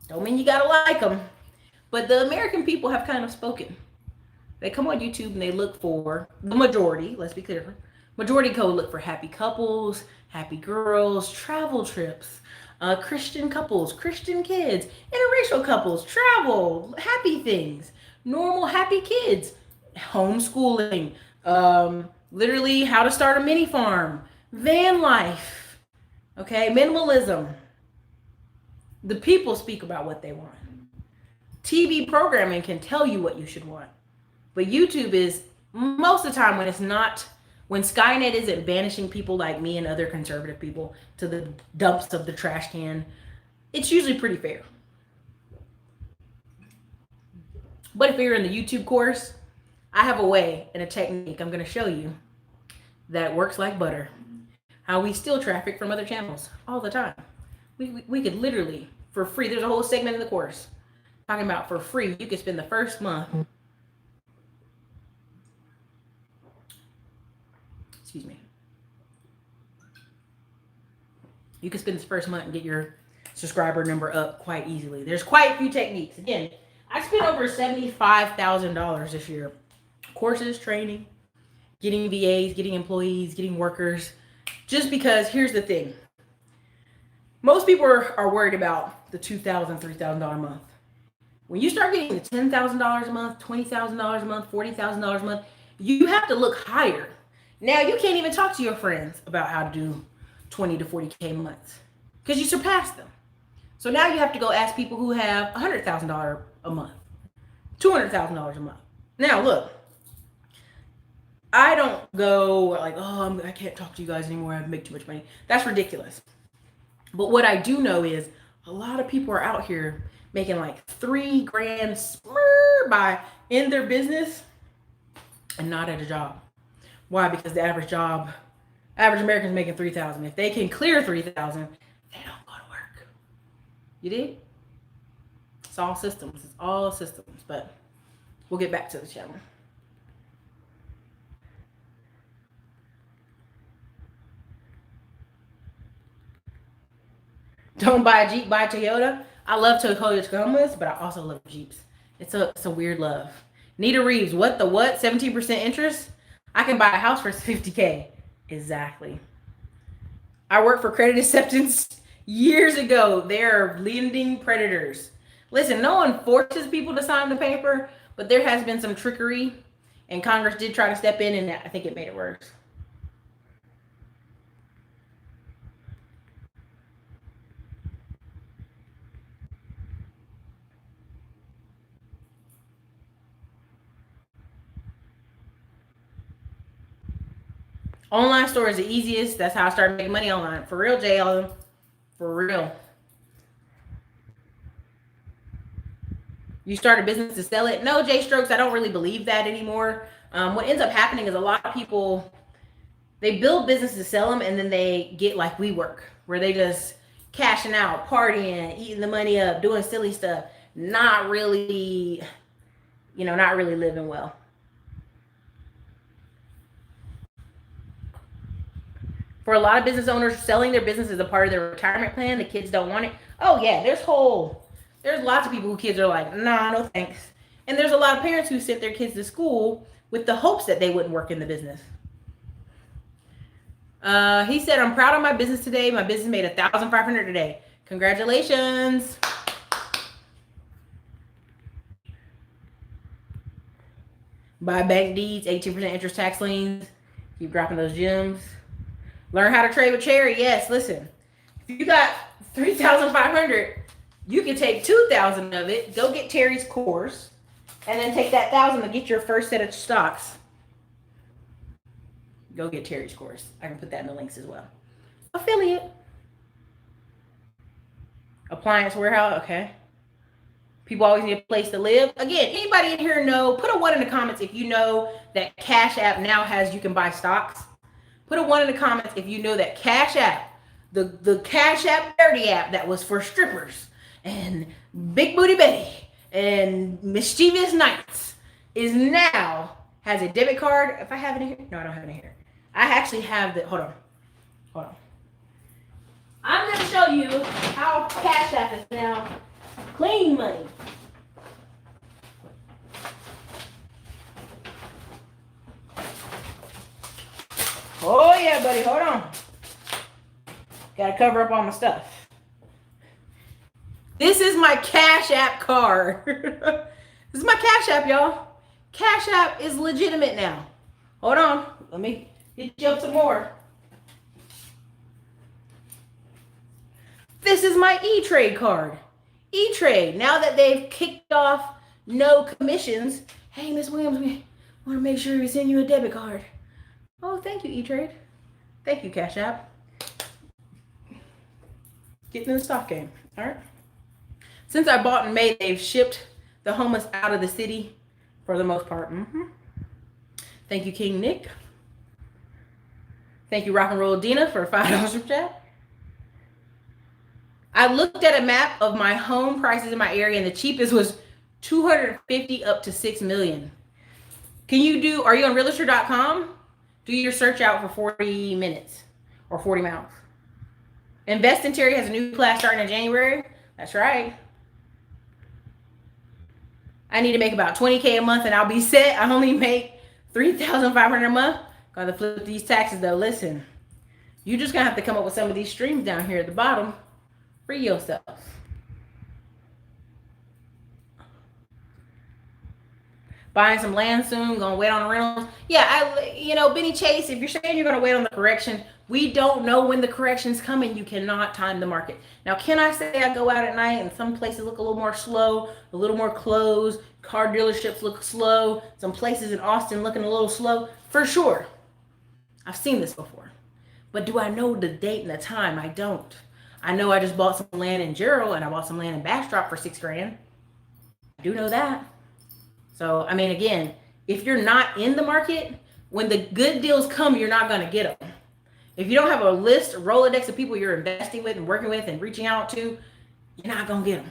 Don't mean you gotta like them. But the American people have kind of spoken. They come on YouTube and they look for the majority, let's be clear. Majority code look for happy couples, happy girls, travel trips, Christian couples, Christian kids, interracial couples, travel, happy things, normal happy kids, homeschooling, literally how to start a mini farm, van life, okay, minimalism. The people speak about what they want. TV programming can tell you what you should want. But YouTube is, most of the time when Skynet isn't banishing people like me and other conservative people to the dumps of the trash can, it's usually pretty fair. But if you're in the YouTube course, I have a way and a technique I'm going to show you that works like butter. How we steal traffic from other channels all the time. We could literally, for free, there's a whole segment in the course talking about for free, you could spend the first month, excuse me, you can spend this first month and get your subscriber number up quite easily. There's quite a few techniques. Again, I spent over $75,000 this year. Courses, training, getting VAs, getting employees, getting workers. Just because, here's the thing. Most people are worried about the $2,000, $3,000 a month. When you start getting the $10,000 a month, $20,000 a month, $40,000 a month, you have to look higher. Now you can't even talk to your friends about how to do 20 to 40K months because you surpassed them. So now you have to go ask people who have $100,000 a month, $200,000 a month. Now look, I don't go like, oh, I can't talk to you guys anymore. I make too much money. That's ridiculous. But what I do know is a lot of people are out here making like $3 grand by in their business and not at a job. Why? Because the average American's making $3,000. If they can clear $3,000, they don't go to work. You did? It's all systems. It's all systems. But we'll get back to the channel. Don't buy a Jeep, buy a Toyota. I love Toyota Tacomas, but I also love Jeeps. It's a weird love. Nita Reeves, what the what? 17% interest? I can buy a house for $50K. Exactly. I worked for credit acceptance years ago. They're lending predators. Listen, no one forces people to sign the paper, but there has been some trickery, and Congress did try to step in, and I think it made it worse. Online store is the easiest. That's how I started making money online. For real, Jay. For real. You start a business to sell it? No, Jay Strokes, I don't really believe that anymore. What ends up happening is a lot of people, they build businesses to sell them, and then they get like WeWork, where they just cashing out, partying, eating the money up, doing silly stuff, not really living well. For a lot of business owners, selling their business is a part of their retirement plan. The kids don't want it. Oh yeah, there's lots of people who kids are like, nah, no thanks. And there's a lot of parents who sent their kids to school with the hopes that they wouldn't work in the business. He said, I'm proud of my business today. My business made $1,500 today. Congratulations. Buy bank deeds, 18% interest tax liens. Keep dropping those gems. Learn how to trade with Cherry. Yes, listen. If you got $3,500, you can take $2,000 of it, go get Terry's course, and then take that $1,000 to get your first set of stocks. Go get Terry's course. I can put that in the links as well. Affiliate. Appliance warehouse. Okay. People always need a place to live. Again, anybody in here know? Put a 1 in the comments if you know that Cash App now has you can buy stocks. Put a 1 in the comments if you know that Cash App, the Cash App dirty app that was for strippers and Big Booty Betty and Mischievous Nights, is now has a debit card. If I have it in here, no, I don't have it in here. I actually have the. Hold on. I'm gonna show you how Cash App is now clean money. Oh yeah, buddy, hold on. Gotta cover up all my stuff. This is my Cash App card. This is my Cash App, y'all. Cash App is legitimate now. Hold on, let me hit you up some more. This is my E-Trade card. E-Trade, now that they've kicked off no commissions. Hey, Miss Williams, we want to make sure we send you a debit card. Oh, thank you, E-Trade. Thank you, Cash App. Getting in the stock game. All right. Since I bought in May, they've shipped The home is out of the city for the most part. Thank you, King Nick. Thank you, Rock and Roll Dina, for $5 from chat. I looked at a map of my home prices in my area, and the cheapest was 250 up to 6 million. Are you on realtor.com? Do your search out for 40 minutes or 40 miles. Invest in Terry has a new class starting in January. That's right. I need to make about 20K a month and I'll be set. I only make $3,500 a month. Gotta flip these taxes though. Listen, you just gonna have to come up with some of these streams down here at the bottom. Free yourself. Buying some land soon, gonna wait on the rentals. Yeah, Benny Chase, if you're saying you're gonna wait on the correction, we don't know when the correction's coming. You cannot time the market. Now, can I say I go out at night and some places look a little more slow, a little more closed, car dealerships look slow, some places in Austin looking a little slow? For sure. I've seen this before. But do I know the date and the time? I don't. I know I just bought some land in Gerald and I bought some land in Bastrop for $6,000. I do know that. So, I mean, again, if you're not in the market, when the good deals come, you're not going to get them. If you don't have a list, a Rolodex of people you're investing with and working with and reaching out to, you're not going to get them.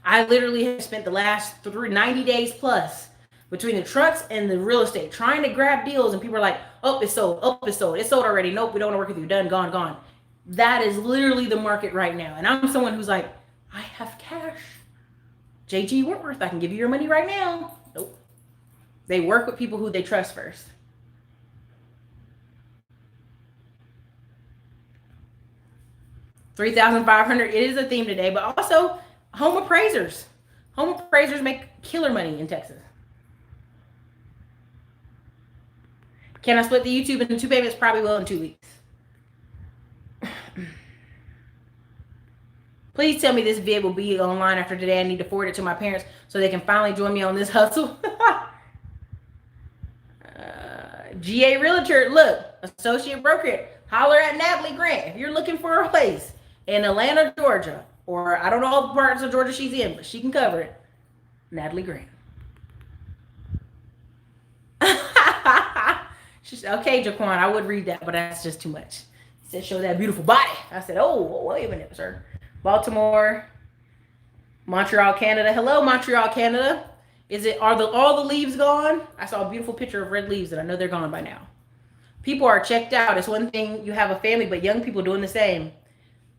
I literally have spent the last 90 days plus between the trucks and the real estate trying to grab deals, and people are like, oh, it's sold. Oh, it's sold. It's sold already. Nope, we don't want to work with you. Done, gone. That is literally the market right now. And I'm someone who's like, I have cash. JG Wentworth, I can give you your money right now. Nope. They work with people who they trust first. $3,500. It is a theme today, but also home appraisers. Home appraisers make killer money in Texas. Can I split the YouTube into 2 payments? Probably will in 2 weeks. Please tell me this vid will be online after today. I need to forward it to my parents so they can finally join me on this hustle. GA Realtor, look, associate broker, holler at Natalie Grant. If you're looking for a place in Atlanta, Georgia, or I don't know all the parts of Georgia she's in, but she can cover it. Natalie Grant. She's okay, Jaquan. I would read that, but that's just too much. He said, show that beautiful body. I said, oh, wait a minute, sir. Baltimore, Montreal, Canada. Hello, Montreal, Canada. Are all the leaves gone? I saw a beautiful picture of red leaves, and I know they're gone by now. People are checked out. It's one thing you have a family, but young people doing the same.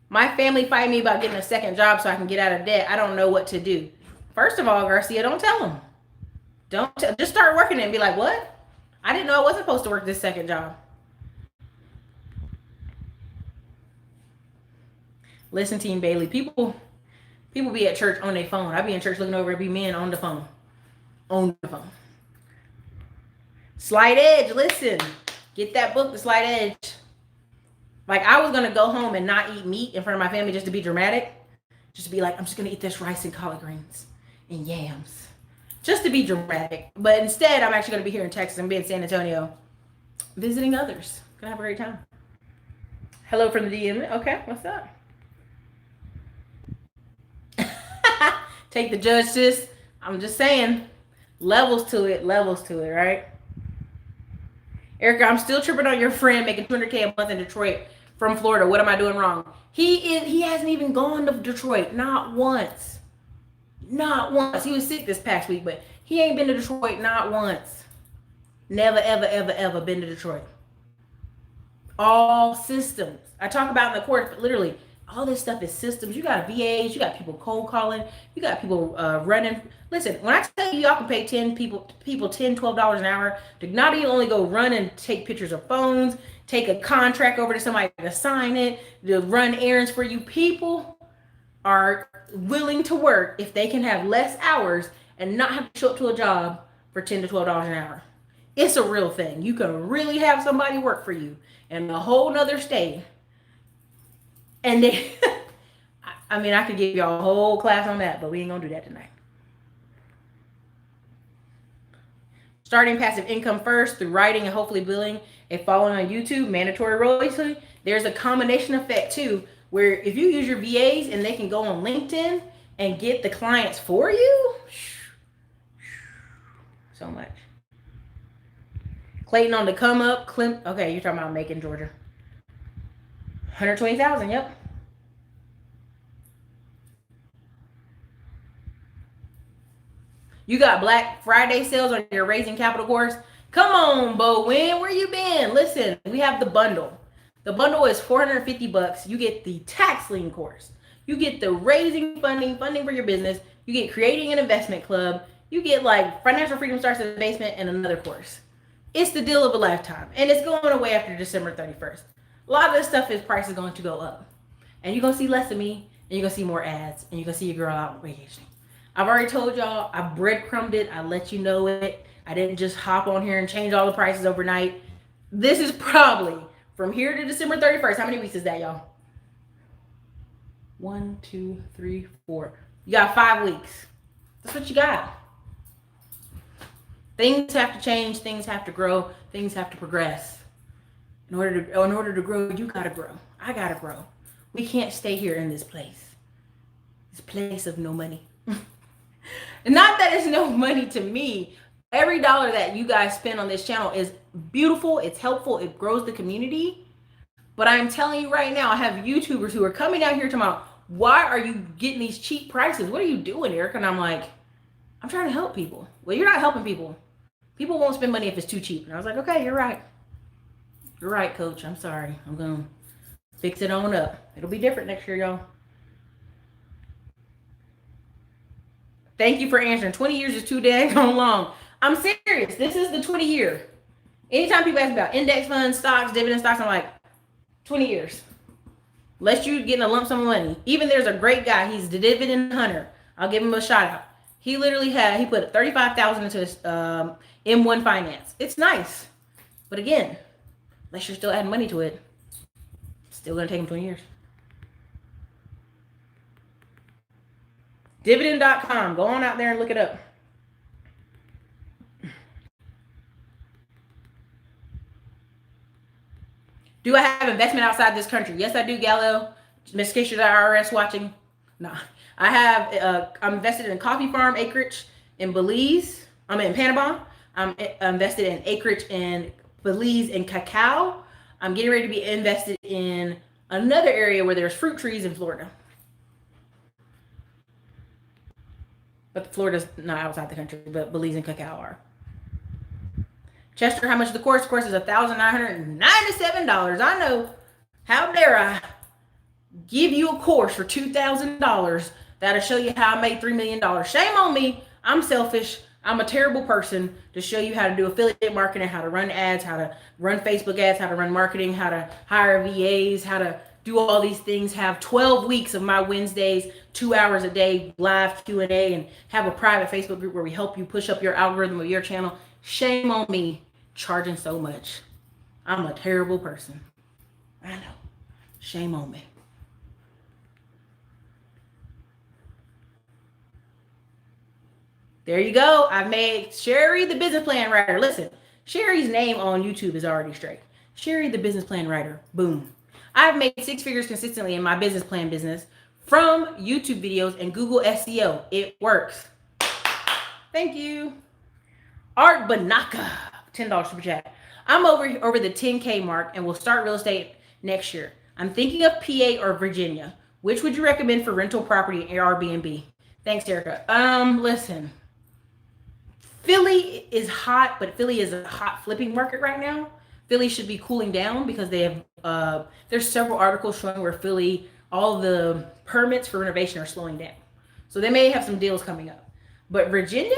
My family fight me about getting a second job so I can get out of debt. I don't know what to do. First of all, Garcia, don't tell them. Just start working it and be like, what? I didn't know I wasn't supposed to work this second job. Listen, Team Bailey, people be at church on their phone. I be in church looking over at men on the phone. On the phone. Slight Edge, listen. Get that book, The Slight Edge. Like, I was going to go home and not eat meat in front of my family just to be dramatic. Just to be like, I'm just going to eat this rice and collard greens and yams. Just to be dramatic. But instead, I'm actually going to be here in Texas and be in San Antonio visiting others. Gonna have a great time. Hello from the DM. Okay, what's up? Take the judge, sis. I'm just saying, levels to it, right? Erica, I'm still tripping on your friend making $200K a month in Detroit from Florida. What am I doing wrong? He hasn't even gone to Detroit, not once. Not once. He was sick this past week, but he ain't been to Detroit not once. Never, ever been to Detroit. All systems. I talk about in the course, but literally, all this stuff is systems. You got VAs, you got people cold calling, you got people running. Listen, when I tell you y'all can pay 10 people $10, $12 an hour to not even only go run and take pictures of phones, take a contract over to somebody to sign it, to run errands for you, people are willing to work if they can have less hours and not have to show up to a job for $10 to $12 an hour. It's a real thing. You can really have somebody work for you in a whole nother state. And they, I mean, I could give y'all a whole class on that, but we ain't gonna do that tonight. Starting passive income first through writing and hopefully building a following on YouTube, mandatory royalty. There's a combination effect too, where if you use your VAs and they can go on LinkedIn and get the clients for you, so much. Clayton on the come up. Okay, you're talking about Macon, Georgia. 120,000. Yep. You got Black Friday sales on your Raising Capital course. Come on, Bowen, where you been? Listen, we have the bundle. The bundle is $450. You get the tax lien course. You get the raising funding for your business. You get creating an investment club. You get like financial freedom starts in the basement and another course. It's the deal of a lifetime, and it's going away after December 31st. A lot of this stuff is price is going to go up, and you're gonna see less of me, and you're gonna see more ads, and you're gonna see your girl out on vacation. I've already told y'all, I breadcrumbed it. I let you know it. I didn't just hop on here and change all the prices overnight. This is probably from here to December 31st. How many weeks is that, y'all? 1, 2, 3, 4. You got 5 weeks. That's what you got. Things have to change. Things have to grow. Things have to progress. In order to grow, you gotta grow. I gotta grow. We can't stay here in this place. This place of no money. And not that it's no money to me. Every dollar that you guys spend on this channel is beautiful. It's helpful. It grows the community. But I'm telling you right now, I have YouTubers who are coming out here tomorrow. Why are you getting these cheap prices? What are you doing, Eric? And I'm like, I'm trying to help people. Well, you're not helping people. People won't spend money if it's too cheap. And I was like, okay, you're right. You're right, coach. I'm sorry. I'm going to fix it on up. It'll be different next year, y'all. Thank you for answering. 20 years is too dang long. I'm serious. This is the 20 year. Anytime people ask about index funds, stocks, dividend stocks, I'm like, 20 years. Unless you're getting a lump sum of money. Even there's a great guy. He's the dividend hunter. I'll give him a shout out. He literally he put $35,000 into his M1 finance. It's nice. But again, unless you're still adding money to it, it's still going to take him 20 years. Dividend.com. Go on out there and look it up. Do I have investment outside this country? Yes, I do, Gallo. Miss Keisha, the IRS watching. Nah. I have, I'm invested in coffee farm acreage in Belize. I'm in Panama. I'm invested in acreage in Belize and cacao. I'm getting ready to be invested in another area where there's fruit trees in Florida. But Florida's not outside the country, but Belize and cacao are. Chester, how much the course? The course is $1,997. I know. How dare I give you a course for $2,000 that'll show you how I made $3 million. Shame on me. I'm selfish. I'm a terrible person to show you how to do affiliate marketing, how to run ads, how to run Facebook ads, how to run marketing, how to hire VAs, how to do all these things, have 12 weeks of my Wednesdays, 2 hours a day, live Q&A, and have a private Facebook group where we help you push up your algorithm of your channel. Shame on me charging so much. I'm a terrible person. I know. Shame on me. There you go. I made Sherry the business plan writer. Listen, Sherry's name on YouTube is already straight. Sherry the business plan writer. Boom. I've made 6 figures consistently in my business plan business from YouTube videos and Google SEO. It works. Thank you. Art Banaka, $10 super chat. I'm over the 10K mark and will start real estate next year. I'm thinking of PA or Virginia. Which would you recommend for rental property and Airbnb? Thanks, Erica. Listen. Philly is hot, but Philly is a hot flipping market right now. Philly should be cooling down because they have there's several articles showing where Philly, all the permits for renovation are slowing down. So they may have some deals coming up. But Virginia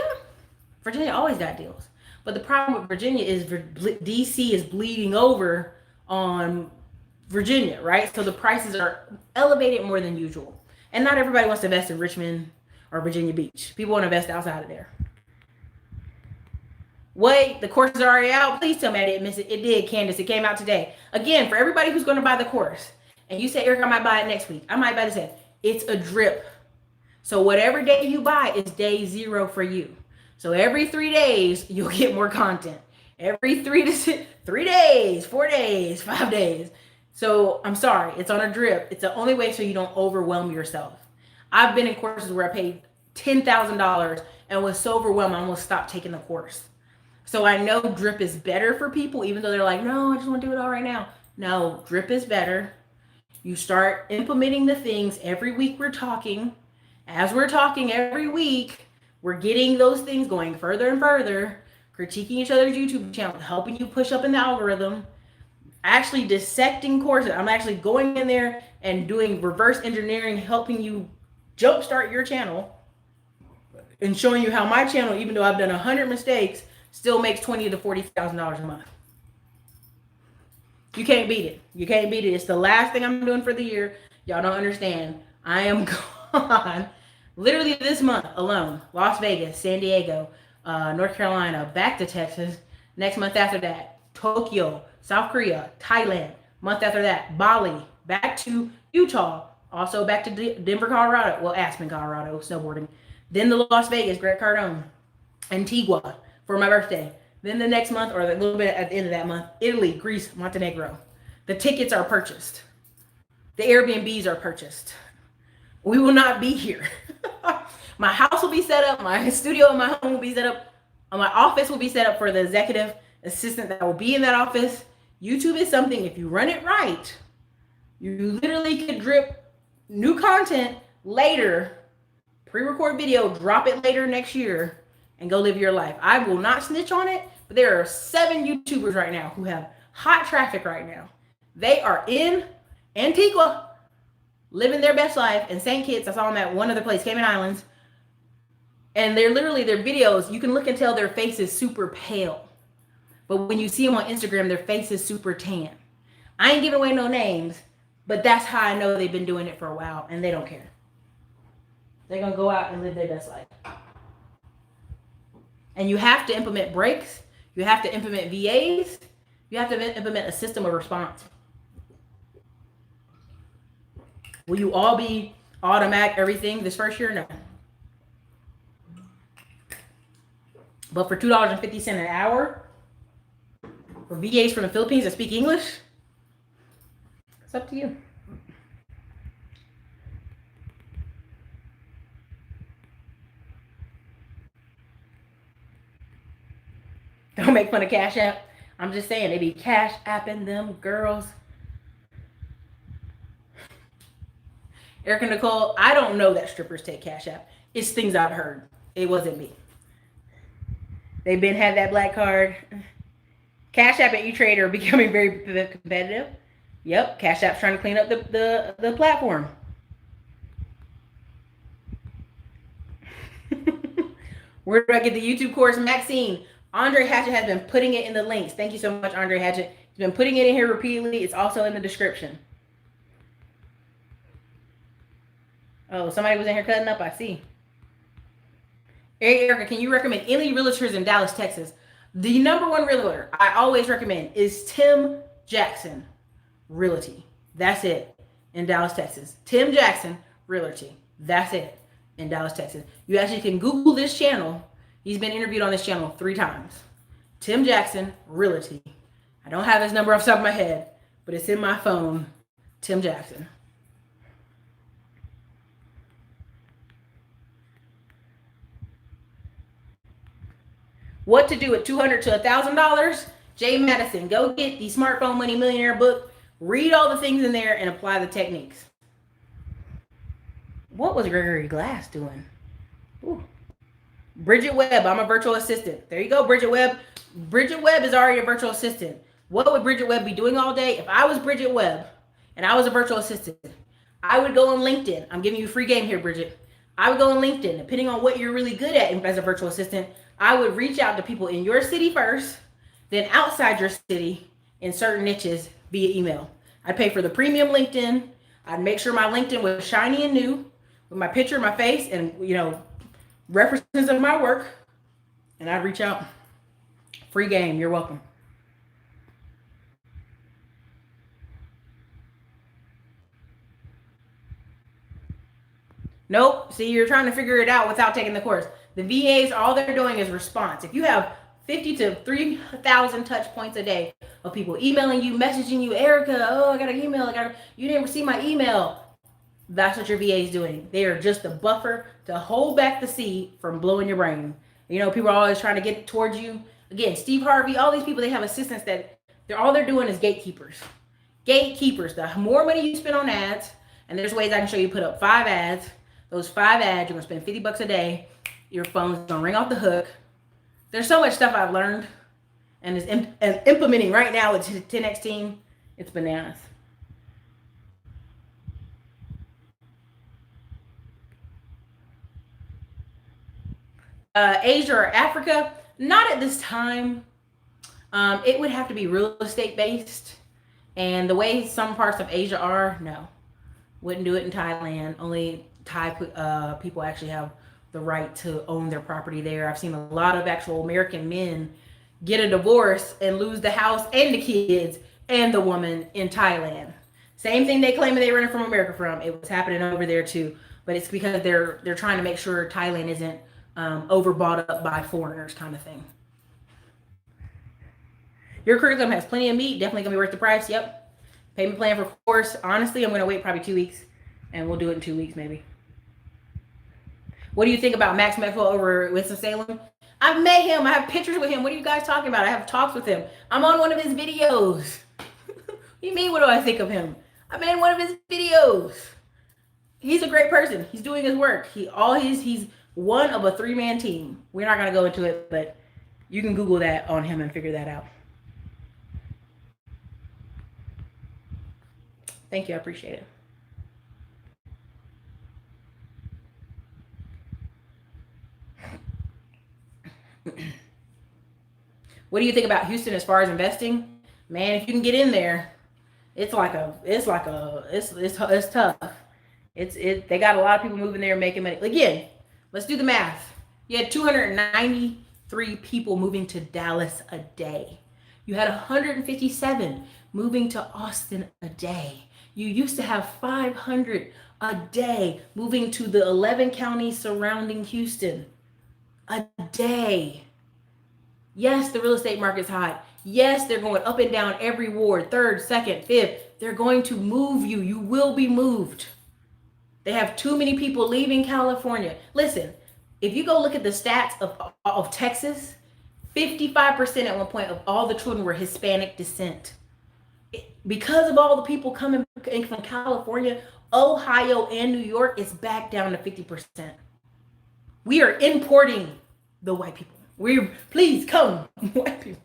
always got deals. But the problem with Virginia is DC is bleeding over on Virginia, right? So the prices are elevated more than usual. And not everybody wants to invest in Richmond or Virginia Beach. People want to invest outside of there. Wait, the course is already out. Please tell me I didn't miss it. It did, Candace. It came out today. Again, for everybody who's going to buy the course, and you say, Eric, I might buy it next week. I might buy this in. It's a drip. So whatever day you buy is day 0 for you. So every 3 days, you'll get more content. Every 3 days, 4 days, 5 days. So I'm sorry, it's on a drip. It's the only way so you don't overwhelm yourself. I've been in courses where I paid $10,000 and was so overwhelmed I almost stopped taking the course. So I know drip is better for people, even though they're like, no, I just want to do it all right now. No, drip is better. You start implementing the things every week. We're talking. As we're talking every week, we're getting those things going further and further, critiquing each other's YouTube channel, helping you push up in the algorithm, actually dissecting courses. I'm actually going in there and doing reverse engineering, helping you jumpstart your channel and showing you how my channel, even though I've done 100 mistakes, still makes $20,000 to $40,000 a month. You can't beat it. You can't beat it. It's the last thing I'm doing for the year. Y'all don't understand. I am gone. Literally this month alone. Las Vegas, San Diego, North Carolina, back to Texas. Next month after that, Tokyo, South Korea, Thailand. Month after that, Bali, back to Utah. Also back to Denver, Colorado. Well, Aspen, Colorado, snowboarding. Then the Las Vegas, Grant Cardone, Antigua for my birthday. Then the next month, or a little bit at the end of that month, Italy, Greece, Montenegro. The tickets are purchased. The Airbnbs are purchased. We will not be here. My house will be set up. My studio in my home will be set up. My office will be set up for the executive assistant that will be in that office. YouTube is something, if you run it right, you literally could drip new content later, pre-record video, drop it later next year, and go live your life. I will not snitch on it, but there are 7 YouTubers right now who have hot traffic right now. They are in Antigua, living their best life, in St. Kitts. I saw them at one other place, Cayman Islands. And they're literally, their videos, you can look and tell their face is super pale. But when you see them on Instagram, their face is super tan. I ain't giving away no names, but that's how I know they've been doing it for a while, and they don't care. They're going to go out and live their best life. And you have to implement breaks. You have to implement VAs. You have to implement a system of response. Will you all be automatic everything this first year? No. But for $2.50 an hour for VAs from the Philippines that speak English, it's up to you. Don't make fun of Cash App. I'm just saying, they be Cash Apping them girls. Erica Nicole, I don't know that strippers take Cash App. It's things I've heard. It wasn't me. They've been had that black card. Cash App and E-Trade are becoming very competitive. Yep, Cash App's trying to clean up the platform. Where do I get the YouTube course? Maxine, Andre Hatchett has been putting it in the links. Thank you so much, Andre Hatchett. He's been putting it in here repeatedly. It's also in the description. Oh, somebody was in here cutting up. I see. Erica, can you recommend any realtors in Dallas, Texas? The number one realtor I always recommend is Tim Jackson Realty. That's it in Dallas, Texas. Tim Jackson Realty. That's it in Dallas, Texas. You actually can Google this channel. He's been interviewed on this channel 3 times. Tim Jackson Realty. I don't have his number off the top of my head, but it's in my phone. Tim Jackson. What to do at $200 to $1,000? Jay Madison, go get the Smartphone Money Millionaire book. Read all the things in there and apply the techniques. What was Gregory Glass doing? Ooh. Bridget Webb, I'm a virtual assistant. There you go, Bridget Webb. Bridget Webb is already a virtual assistant. What would Bridget Webb be doing all day? If I was Bridget Webb and I was a virtual assistant, I would go on LinkedIn. I'm giving you a free game here, Bridget. I would go on LinkedIn, depending on what you're really good at as a virtual assistant. I would reach out to people in your city first, then outside your city in certain niches via email. I'd pay for the premium LinkedIn. I'd make sure my LinkedIn was shiny and new with my picture, my face, and, references of my work. And I'd reach out. Free game. You're welcome. Nope. See, you're trying to figure it out without taking the course. The VAs, all they're doing is response. If you have 50 to 3,000 touch points a day of people emailing you, messaging you, Erica, oh, I got an email. You didn't receive my email. That's what your VA is doing. They are just a buffer to hold back the sea from blowing your brain. People are always trying to get towards you. Again, Steve Harvey, all these people, they have assistants that all they're doing is gatekeepers. Gatekeepers. The more money you spend on ads, and there's ways I can show you, put up 5 ads. Those 5 ads, you're gonna spend $50 a day. Your phone's gonna ring off the hook. There's so much stuff I've learned and is implementing right now with 10X team. It's bananas. Asia or Africa, not at this time. It would have to be real estate based. And the way some parts of Asia are, no. Wouldn't do it in Thailand. Only Thai people actually have the right to own their property there. I've seen a lot of actual American men get a divorce and lose the house and the kids and the woman in Thailand. Same thing they claim they rented from America from. It was happening over there too. But it's because they're trying to make sure Thailand isn't overbought up by foreigners, kind of thing. Your curriculum has plenty of meat. Definitely gonna be worth the price. Yep. Payment plan for course. Honestly, I'm gonna wait probably 2 weeks, and we'll do it in 2 weeks maybe. What do you think about Max Medful over Winston-Salem? I've met him. I have pictures with him. What are you guys talking about? I have talks with him. I'm on one of his videos. What do you mean, what do I think of him? I'm in one of his videos. He's a great person. He's doing his work. He's one of a 3-man team. We're not going to go into it, but you can Google that on him and figure that out. Thank you. I appreciate it. What do you think about Houston as far as investing? Man, if you can get in there, it's tough. They got a lot of people moving there and making money. Again, let's do the math. You had 293 people moving to Dallas a day. You had 157 moving to Austin a day. You used to have 500 a day moving to the 11 counties surrounding Houston a day. Yes, the real estate market's hot. Yes, they're going up and down every ward, 3rd, 2nd, 5th. They're going to move you. You will be moved. They have too many people leaving California. Listen, if you go look at the stats of Texas, 55% at one point of all the children were Hispanic descent. Because of all the people coming from California, Ohio, and New York, it's back down to 50%. We are importing the white people. Please come, white people,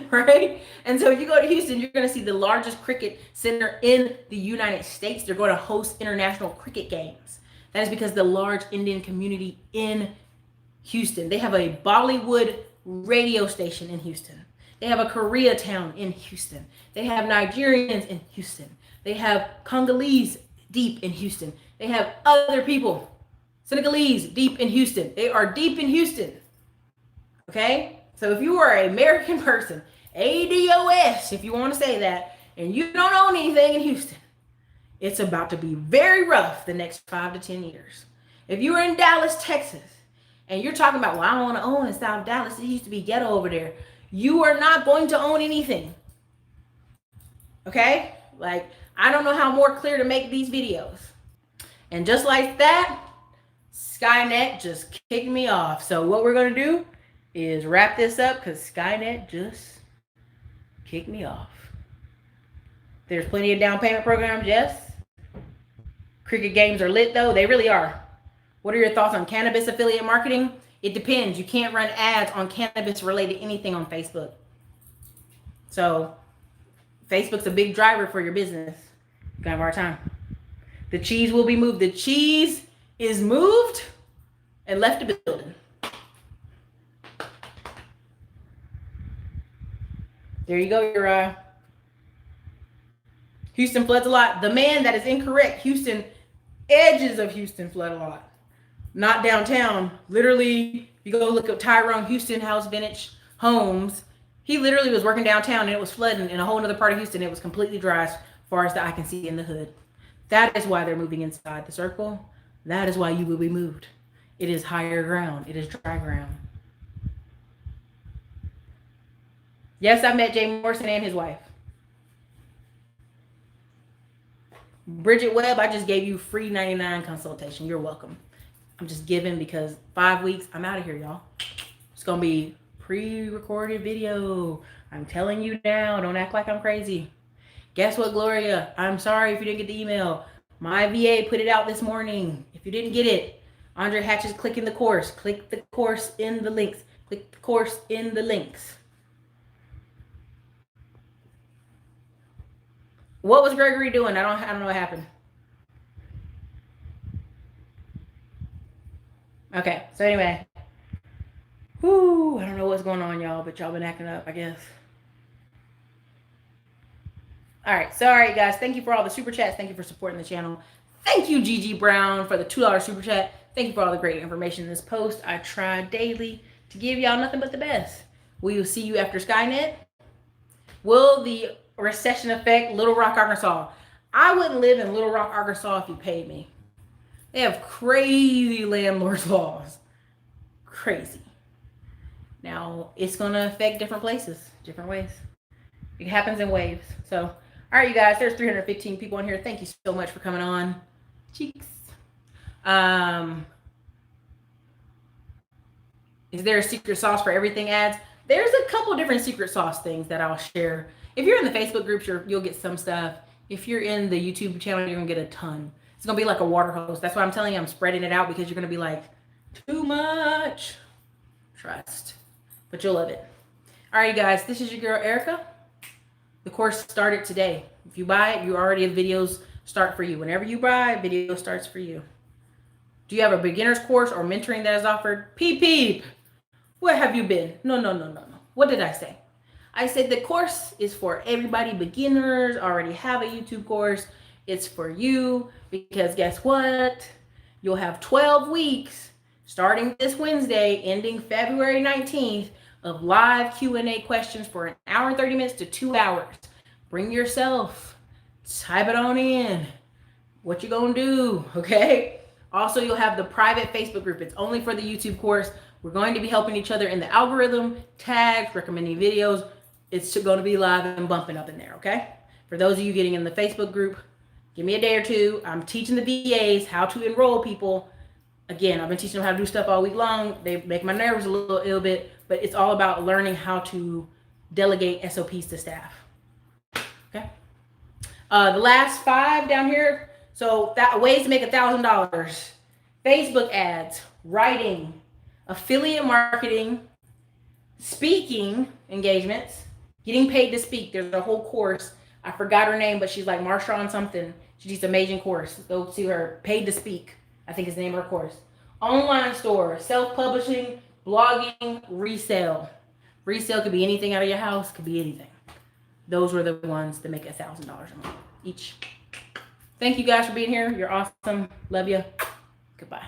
right? And so if you go to Houston, you're going to see the largest cricket center in the United States. They're going to host international cricket games. That is because the large Indian community in Houston. They have a Bollywood radio station in Houston. They have a Koreatown in Houston. They have Nigerians in Houston. They have Congolese deep in Houston. They have other people, Senegalese deep in Houston. They are deep in Houston. Okay? So if you are an American person, ADOS, if you want to say that, and you don't own anything in Houston, it's about to be very rough the next 5 to 10 years. If you are in Dallas, Texas, and you're talking about, well, I don't want to own in South Dallas, it used to be ghetto over there, you are not going to own anything. Okay? Like, I don't know how more clear to make these videos. And just like that, Skynet just kicked me off. So what we're going to do is wrap this up because Skynet just kicked me off. There's plenty of down payment programs, yes. Cricket games are lit though. They really are. What are your thoughts on cannabis affiliate marketing? It depends. You can't run ads on cannabis related anything on Facebook. So Facebook's a big driver for your business. You're gonna have a hard time. The cheese will be moved. The cheese is moved and left the building. There you go. Your Houston floods a lot. The man that is incorrect. Houston, edges of Houston flood a lot. Not downtown. Literally, you go look at Tyrone Houston House Vintage Homes. He literally was working downtown and it was flooding in a whole other part of Houston. It was completely dry as far as the eye can see in the hood. That is why they're moving inside the circle. That is why you will be moved. It is higher ground. It is dry ground. Yes, I met Jay Morrison and his wife. Bridget Webb, I just gave you free 99 consultation. You're welcome. I'm just giving because 5 weeks, I'm out of here, y'all. It's going to be pre-recorded video. I'm telling you now, don't act like I'm crazy. Guess what, Gloria? I'm sorry if you didn't get the email. My VA put it out this morning. If you didn't get it, Andre Hatch is clicking the course. Click the course in the links. Click the course in the links. What was Gregory doing? I don't know what happened. Okay, so anyway. Whoo, I don't know what's going on, y'all, but y'all been acting up, I guess. All right, sorry, guys. Thank you for all the super chats. Thank you for supporting the channel. Thank you, Gigi Brown, for the $2 super chat. Thank you for all the great information in this post. I try daily to give y'all nothing but the best. We will see you after Skynet. Will the recession affect Little Rock, Arkansas? I wouldn't live in Little Rock, Arkansas if you paid me. They have crazy landlord laws. Crazy. Now, it's going to affect different places, different ways. It happens in waves. So, all right, you guys, there's 315 people on here. Thank you so much for coming on. Cheeks. Is there a secret sauce for everything ads? There's a couple different secret sauce things that I'll share. If you're in the Facebook groups, you'll get some stuff. If you're in the YouTube channel, you're going to get a ton. It's going to be like a water hose. That's why I'm telling you, I'm spreading it out, because you're going to be like, too much. Trust. But you'll love it. All right, you guys, this is your girl, Erica. The course started today. If you buy it, you already have videos start for you. Whenever you buy, video starts for you. Do you have a beginner's course or mentoring that is offered? Peep, peep. Where have you been? No. What did I say? I said the course is for everybody. Beginners already have a YouTube course. It's for you, because guess what? You'll have 12 weeks starting this Wednesday, ending February 19th, of live Q&A questions for an hour and 30 minutes to 2 hours. Bring yourself. Type it on in. What you gonna do, okay? Also, you'll have the private Facebook group. It's only for the YouTube course. We're going to be helping each other in the algorithm, tags, recommending videos. It's going to be live and bumping up in there, okay? For those of you getting in the Facebook group, give me a day or two. I'm teaching the VAs how to enroll people. Again, I've been teaching them how to do stuff all week long. They make my nerves a little bit, but it's all about learning how to delegate SOPs to staff. Okay. The last 5 down here. So that ways to make $1,000. Facebook ads, writing, affiliate marketing, speaking engagements, getting paid to speak. There's a whole course. I forgot her name, but she's like Marshawn something. She teaches an amazing course. Go see her. Paid to speak, I think is the name of her course. Online store, self-publishing, blogging, resale. Resale could be anything out of your house. Could be anything. Those were the ones that make $1,000 a month each. Thank you guys for being here. You're awesome. Love you. Goodbye.